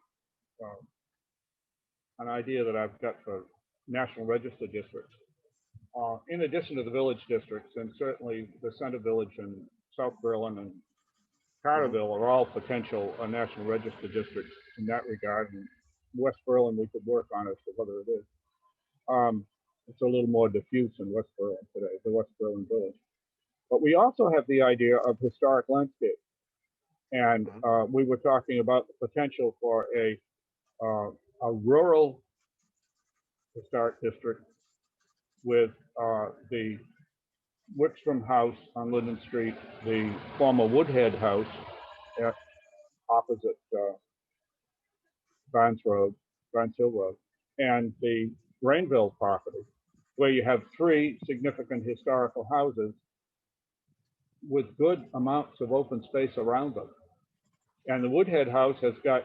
an idea that I've got for National Register districts. In addition to the village districts, and certainly the Center Village and South Berlin and Carterville are all potential National Register districts in that regard. And West Berlin we could work on as to whether it is. It's a little more diffuse in West Berlin today, the West Berlin Village. But we also have the idea of historic landscape. And we were talking about the potential for a rural historic district with the Wickstrom House on Linden Street, the former Woodhead House opposite Barnes Hill Road, and the Rainville property, where you have three significant historical houses with good amounts of open space around them. And the Woodhead House has got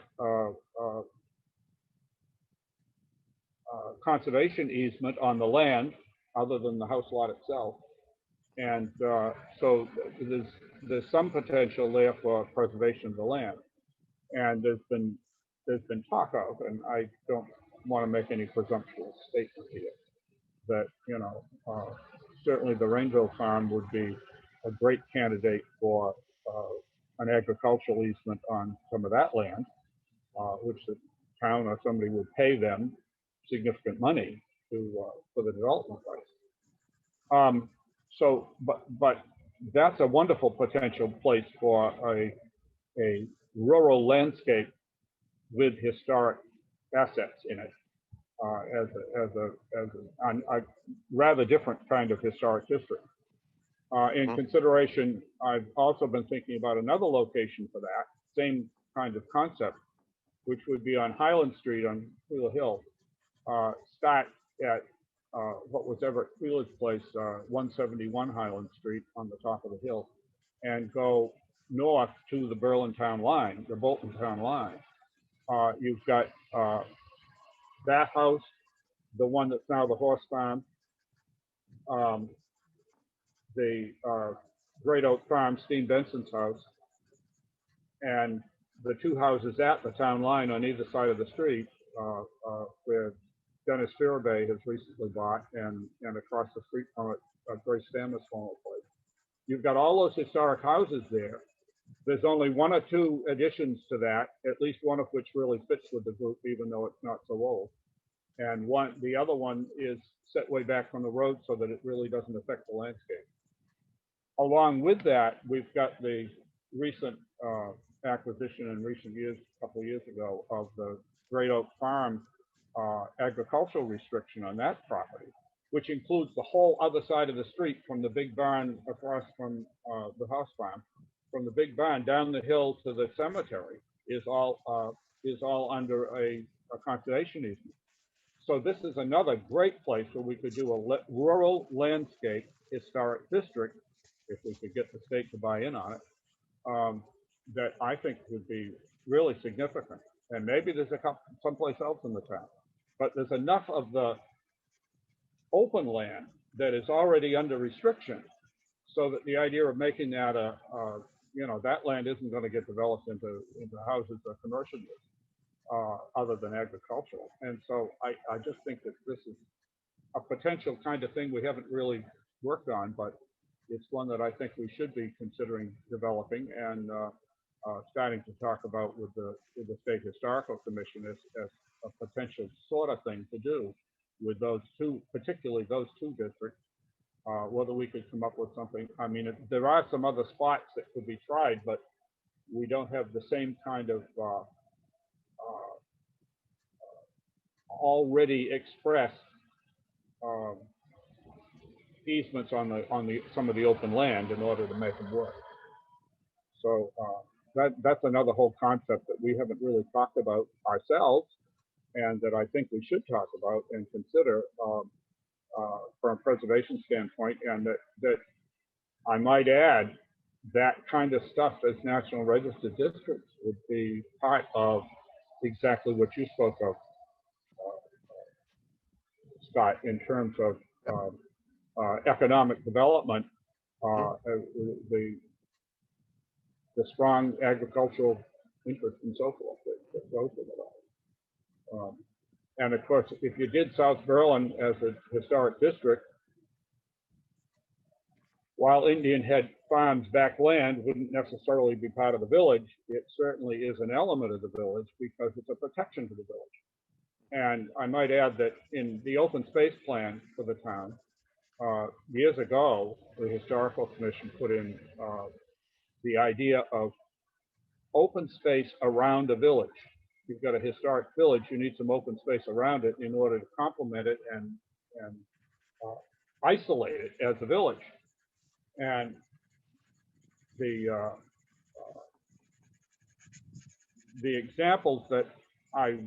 conservation easement on the land, other than the house lot itself. And so there's some potential there for preservation of the land. And there's been talk of, and I don't want to make any presumptuous statement here, that, you know, certainly the Rainville Farm would be a great candidate for an agricultural easement on some of that land, which the town or somebody would pay them significant money to for the development rights. So, but that's a wonderful potential place for a rural landscape with historic assets in it, as a rather different kind of historic district. In consideration, I've also been thinking about another location for that, same kind of concept, which would be on Highland Street on Wheeler Hill. Start at what was Everett Wheeler's place, 171 Highland Street on the top of the hill, and go north to the Berlin town line, the Bolton town line. You've got that house, the one that's now the horse farm, the Great Oak Farm, Steen Benson's house, and the two houses at the town line on either side of the street, where Dennis Firabay has recently bought, and across the street from it, Grace Stammer's former place. You've got all those historic houses there. There's only one or two additions to that, at least one of which really fits with the group, even though it's not so old. And the other one is set way back from the road so that it really doesn't affect the landscape. Along with that, we've got the recent acquisition in recent years, a couple of years ago, of the Great Oak Farm agricultural restriction on that property, which includes the whole other side of the street from the big barn across from the house farm. From the big barn down the hill to the cemetery is all under a conservation easement. So this is another great place where we could do a rural landscape historic district, if we could get the state to buy in on it, that I think would be really significant. And maybe there's someplace else in the town, but there's enough of the open land that is already under restriction, so that the idea of making that you know, that land isn't going to get developed into houses or commercial use, other than agricultural. And so I just think that this is a potential kind of thing we haven't really worked on, but it's one that I think we should be considering developing and starting to talk about with the State Historical Commission as a potential sort of thing to do with those two, particularly those two districts. Whether we could come up with something. I mean, there are some other spots that could be tried, but we don't have the same kind of already expressed easements on some of the open land in order to make them work. So that's another whole concept that we haven't really talked about ourselves, and that I think we should talk about and consider. From a preservation standpoint, and that I might add, that kind of stuff as National Register districts would be part of exactly what you spoke of, Scott, in terms of economic development, the strong agricultural interest and so forth that goes with it all. And of course, if you did South Berlin as a historic district, while Indian Head Farms back land wouldn't necessarily be part of the village, it certainly is an element of the village because it's a protection to the village. And I might add that in the open space plan for the town, years ago, the Historical Commission put in the idea of open space around a village. You've got a historic village, you need some open space around it in order to complement it and isolate it as a village. And the examples that I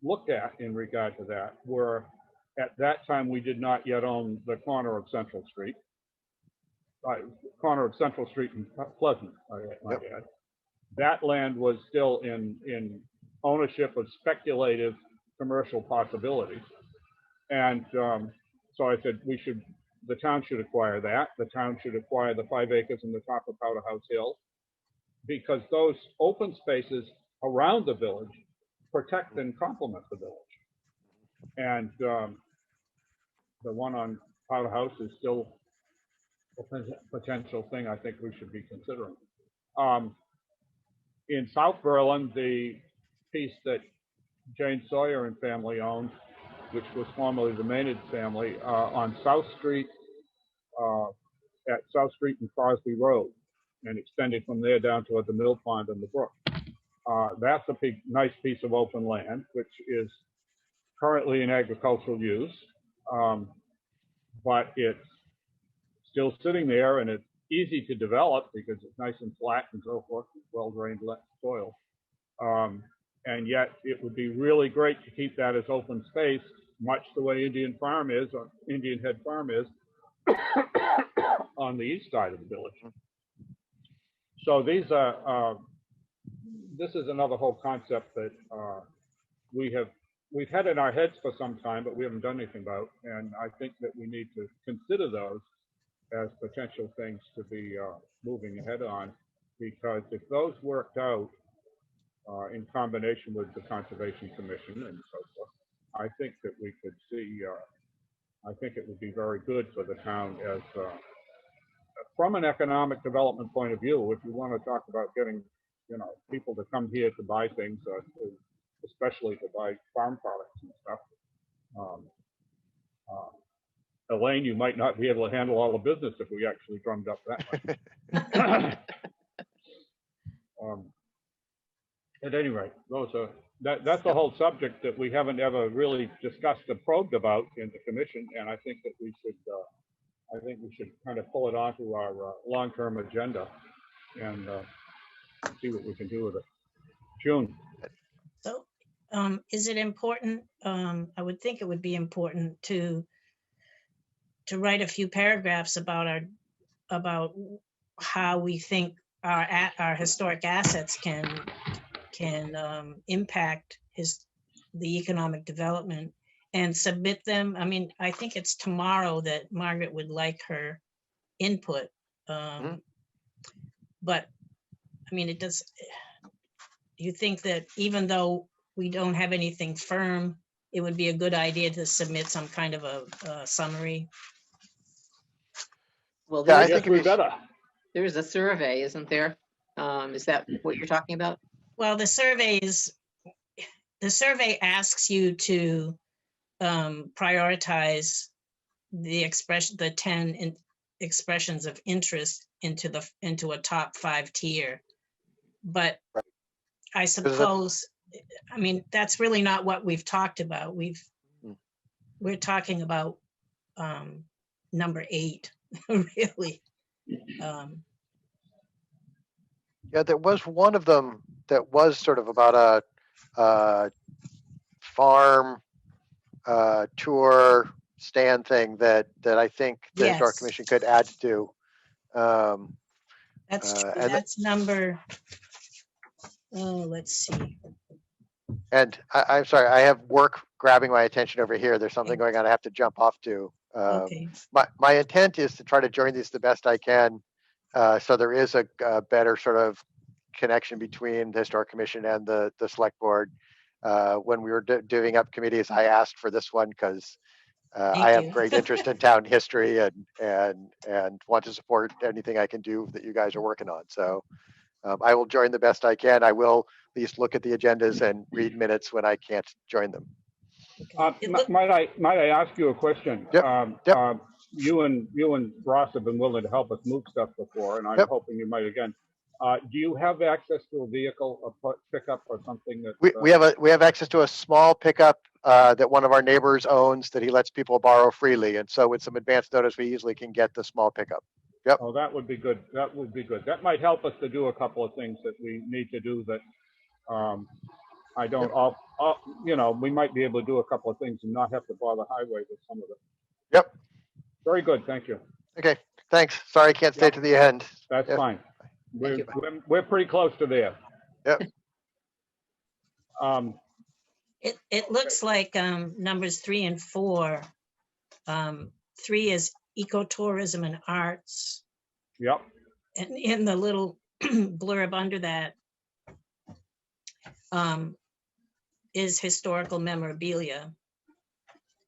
looked at in regard to that were At that time, we did not yet own the corner of Central Street. Corner of Central Street and Pleasant, I Yep. add. That land was still in ownership of speculative commercial possibilities. And so I said, the town should acquire that. The town should acquire the 5 acres in the top of Powder House Hill, because those open spaces around the village protect and complement the village. And the one on Powder House is still a potential thing I think we should be considering. In South Berlin, the piece that Jane Sawyer and family owned, which was formerly the Maynard family, on South Street, at South Street and Crosby Road, and extended from there down toward the Mill Pond and the brook. That's a big, nice piece of open land, which is currently in agricultural use, but it's still sitting there, and it's easy to develop because it's nice and flat and so forth, well-drained soil. And yet it would be really great to keep that as open space, much the way Indian Farm is, or Indian Head Farm is, on the east side of the village. So these are, this is another whole concept that we've had in our heads for some time, but we haven't done anything about. And I think that we need to consider those as potential things to be moving ahead on, because if those worked out in combination with the Conservation Commission and so forth, I think that we could see, I think it would be very good for the town as, from an economic development point of view, if you want to talk about getting, people to come here to buy things, especially to buy farm products and stuff. Elaine, you might not be able to handle all the business if we actually drummed up that much. At any rate, that's a whole subject that we haven't ever really discussed or probed about in the commission, and I think that we should kind of pull it onto our long-term agenda and see what we can do with it. June. So is it important? I would think it would be important to write a few paragraphs about how we think our historic assets can impact the economic development, and submit them. I mean, I think it's tomorrow that Margaret would like her input. But I mean, do you think that even though we don't have anything firm, it would be a good idea to submit some kind of a summary? Well, Yeah, I Yes, think we better. there's a survey, isn't there? Is that what you're talking about? Well, the survey asks you to prioritize the 10 expressions of interest into a top 5 tier. But Right. I suppose, I mean, that's really not what we've talked about. We're talking about number 8, really. Yeah, there was one of them that was sort of about a farm tour stand thing that I think the Historic Yes. Commission could add to. That's true. and That's number, let's see. And I'm sorry, I have work grabbing my attention over here. There's something going on I have to jump off to. Okay. My intent is to try to join these the best I can. So there is a better sort of connection between the Historic Commission and the Select Board. When we were doing up committees, I asked for this one because I have you. great interest in town history and want to support anything I can do that you guys are working on. So I will join the best I can. I will at least look at the agendas and read minutes when I can't join them. It look- Might I ask you a question? Yep, yep. You and Ross have been willing to help us move stuff before, and I'm Yep. hoping you might again. Do you have access to a vehicle, a pickup or something that? We have access to a small pickup that one of our neighbors owns that he lets people borrow freely. And so with some advance notice, we easily can get the small pickup. Oh, that would be good. That would be good. That might help us to do a couple of things that we need to do that I don't, you know, we might be able to do a couple of things and not have to bother highway with some of it. Yep. Very good, thank you. Okay, thanks. Sorry, I can't stay Yep. to the end. That's Yep. fine. Thank you. We're pretty close to there. Yep. It looks like numbers 3 and 4. 3 is ecotourism and arts. Yep, And in the little blurb under that is historical memorabilia.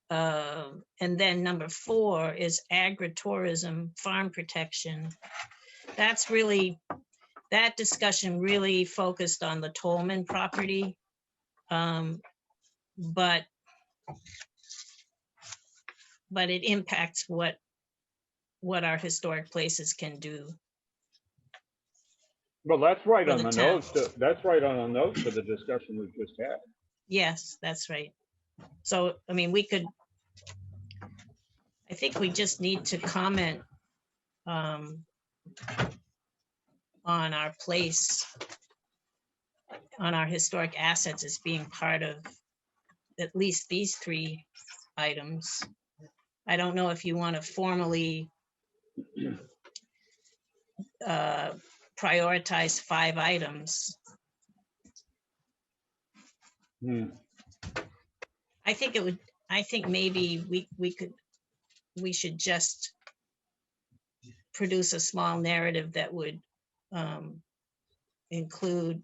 And then number 4 is agritourism, farm protection. That's really, that discussion really focused on the Tolman property. But it impacts what our historic places can do. well, that's right For on the the town. notes, that's right on the notes for the discussion we just had. Yes, that's right. So, I mean, I think we just need to comment on our place, on our historic assets as being part of at least these 3 items. I don't know if you want to formally prioritize 5 items. I think maybe we should just produce a small narrative that would include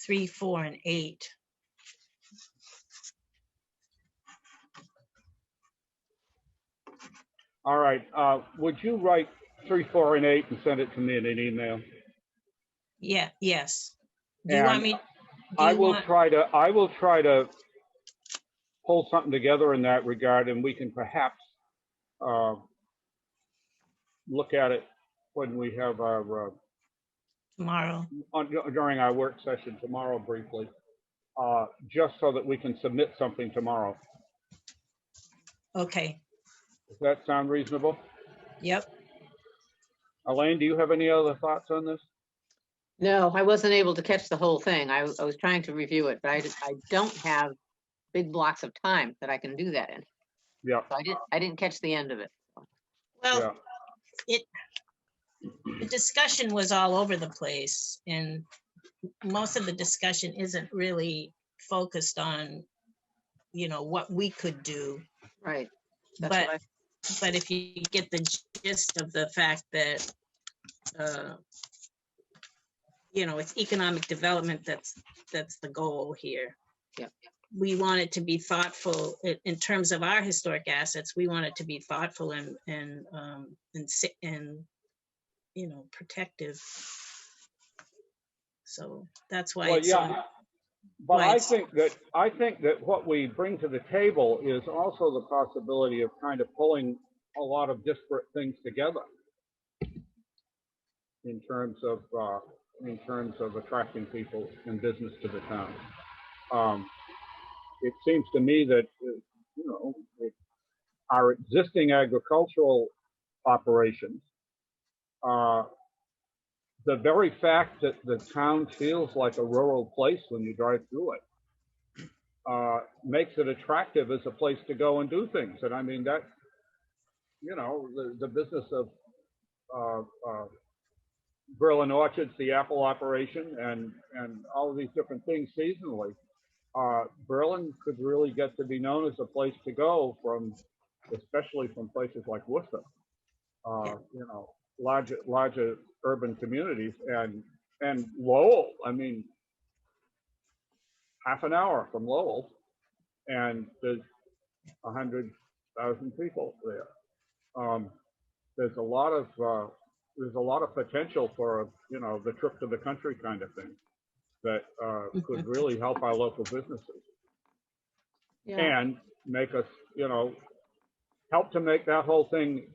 3, 4, and 8. All right, would you write 3, 4, and 8 and send it to me in an email? Yeah, yes. Do you want And me? I will try to pull something together in that regard, and we can perhaps look at it when we have our Tomorrow. during our work session tomorrow briefly, just so that we can submit something tomorrow. Okay. Does that sound reasonable? Yep. Elaine, do you have any other thoughts on this? No, I wasn't able to catch the whole thing. I was trying to review it, but I don't have big blocks of time that I can do that in. Yeah, So I didn't catch the end of it. Well, yeah. the discussion was all over the place, and most of the discussion isn't really focused on, you know, what we could do. Right. That's But what but if you get the gist of the fact that you know, it's economic development that's the goal here. Yep. We want it to be thoughtful in terms of our historic assets. We want it to be thoughtful and you know, protective. So that's why. Well, it's yeah, but why it's- I think that what we bring to the table is also the possibility of kind of pulling a lot of disparate things together in terms of attracting people and business to the town. It seems to me that you know, our existing agricultural operations, the very fact that the town feels like a rural place when you drive through it, makes it attractive as a place to go and do things. And I mean that, you know, the business of Berlin Orchards, the apple operation, and all of these different things seasonally. Berlin could really get to be known as a place to go especially from places like Worcester. You know, larger urban communities, and Lowell. I mean, half an hour from Lowell, and there's 100,000 people there. There's a lot of potential for, you know, the trip to the country kind of thing that could really help our local businesses. Yeah. And make us, you know, help to make that whole thing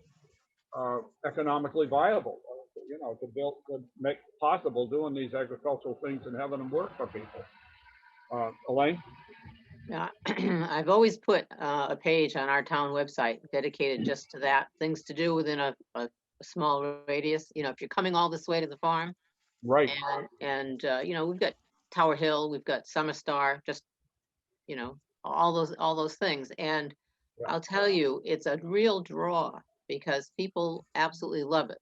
economically viable, you know, to make possible doing these agricultural things and having them work for people. Elaine? Yeah, I've always put a page on our town website dedicated just to that, things to do within a small radius. You know, if you're coming all this way to the farm, Right. and you know, we've got Tower Hill, we've got Summer Star, just, you know, all those things. And Yeah. I'll tell you, it's a real draw because people absolutely love it.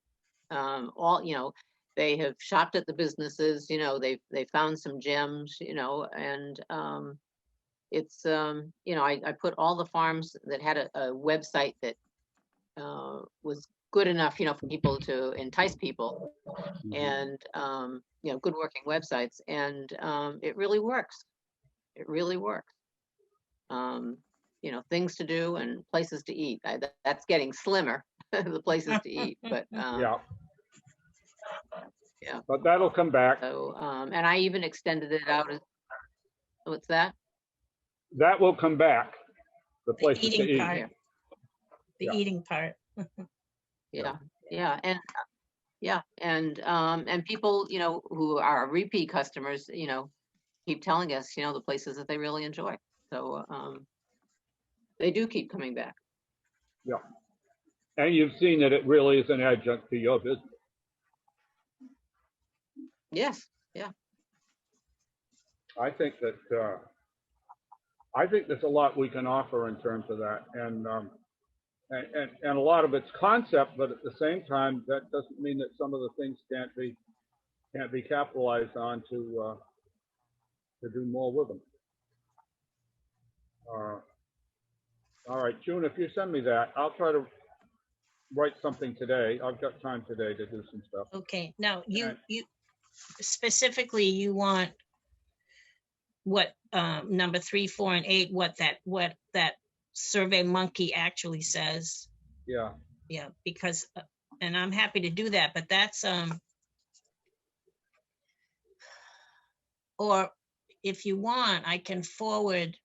You know, they have shopped at the businesses, you know, they found some gems, you know, and it's, you know, I put all the farms that had a website that was good enough, you know, for people to entice people, Mhm. and you know, good working websites, and it really works. It really works. You know, things to do and places to eat. That's getting slimmer, the places to eat, but Yeah. Yeah. But that'll come back. so and I even extended it out. What's that? That will come back. The The places to eating eat. part, Yeah. the Yeah. eating part. Yeah, yeah, and people, you know, who are repeat customers, you know, keep telling us, you know, the places that they really enjoy. So they do keep coming back. Yeah. And you've seen that it really is an adjunct to your business. Yes, yeah, I think that there's a lot we can offer in terms of that, and a lot of it's concept, but at the same time, that doesn't mean that some of the things can't be capitalized on to do more with them. All right, June, if you send me that, I'll try to write something today. I've got time today to do some stuff. Okay, now you And- specifically, you want what number 3, 4, and 8, what that Survey Monkey actually says. Yeah, Yeah, because and I'm happy to do that, but that's or if you want, I can forward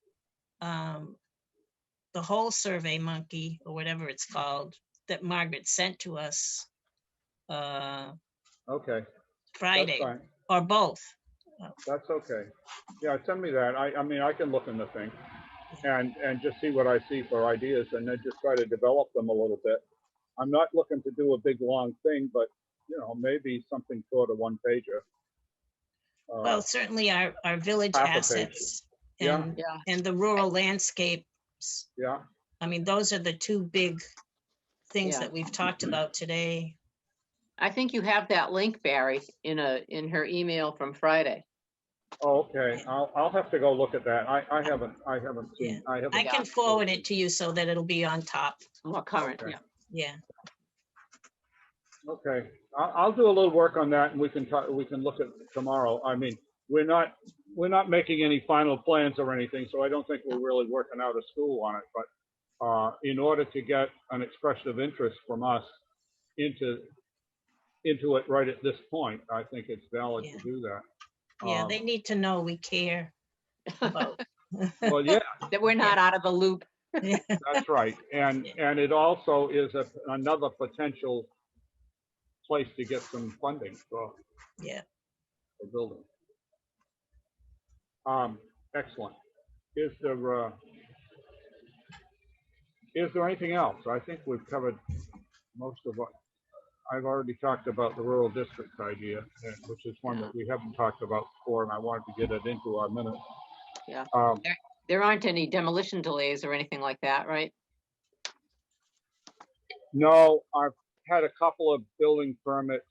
the whole Survey Monkey or whatever it's called that Margaret sent to us okay, that's Friday, fine. or both. That's okay. Yeah, send me that. I mean, I can look in the thing and just see what I see for ideas, and then just try to develop them a little bit. I'm not looking to do a big, long thing, but, you know, maybe something short of one pager. Well, certainly our village half a page. assets Yeah. and yeah. and the rural landscapes. Yeah, I mean, those are the two big things Yeah. that we've talked about today. I think you have that link, Barry, in her email from Friday. oh, okay. I'll have to go look at that. I haven't seen, I haven't. I can forward it to you so that it'll be on top. More current. Okay. Yeah. Yeah, Okay, I'll do a little work on that, and we can talk, we can look at tomorrow. I mean, we're not making any final plans or anything, so I don't think we're really working out a school on it, but in order to get an expression of interest from us into it right at this point, I think it's valid Yeah. to do that. yeah, they need to know we care about. Well, yeah, That we're not out of the loop. Yeah. that's right. And it also is another potential place to get some funding for Yeah, building. Excellent. Is there anything else? I think we've covered most of what I've already talked about, the rural district idea, which is one that we haven't talked about before, and I wanted to get it into our minutes. Yeah. Um, There aren't any demolition delays or anything like that, right? no, I've had a couple of building permits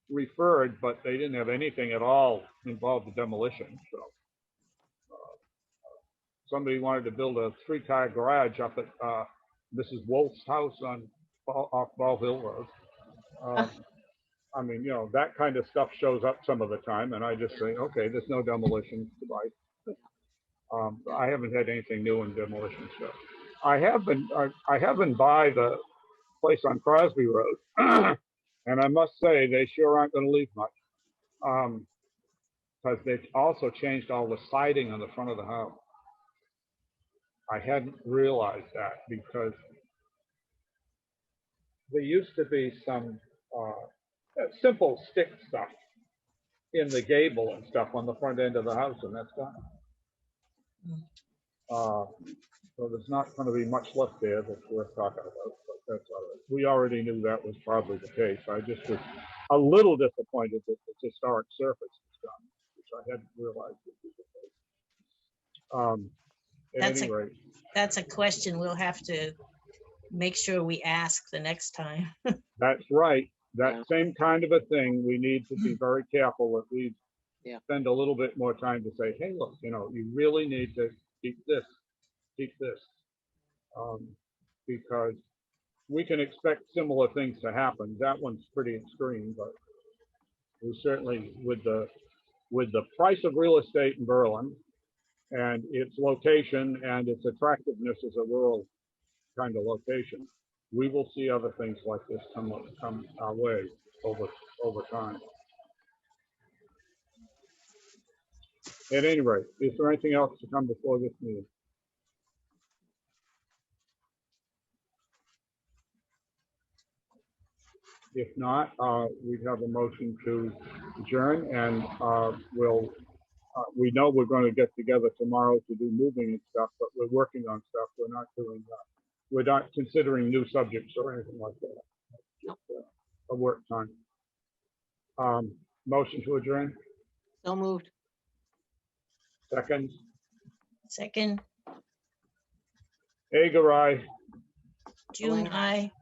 referred, but they didn't have anything at all involved with demolition. So somebody wanted to build a 3-car garage up at Mrs. Wolf's house off Ball Hill Road. I mean, you know, that kind of stuff shows up some of the time, and I just say, okay, there's no demolition. Goodbye. I haven't had anything new in demolition stuff. I have been by the place on Crosby Road, and I must say they sure aren't going to leave much, because they've also changed all the siding on the front of the house. I hadn't realized that, because there used to be some simple stick stuff in the gable and stuff on the front end of the house, and that's gone. So there's not going to be much left there that's worth talking about, but that's all right. We already knew that was probably the case. I just was a little disappointed that the historic surface is gone. I hadn't realized it was the case. At That's any a- rate, That's a question we'll have to make sure we ask the next time. that's right. Yeah. That same kind of a thing, we need to be very careful that we Yeah. spend a little bit more time to say, hey, look, you really need to keep this. Because we can expect similar things to happen. That one's pretty extreme, but we certainly, with the price of real estate in Berlin and its location and its attractiveness as a rural kind of location, we will see other things like this come our way over time. At any rate, is there anything else to come before this meeting? If not, we have a motion to adjourn, and we know we're going to get together tomorrow to do moving and stuff, but we're working on stuff. We're not doing that. We're not considering new subjects or anything like that. Just a work time. Motion to adjourn, So moved. second. Second, Hager, aye. June, Elaine, I.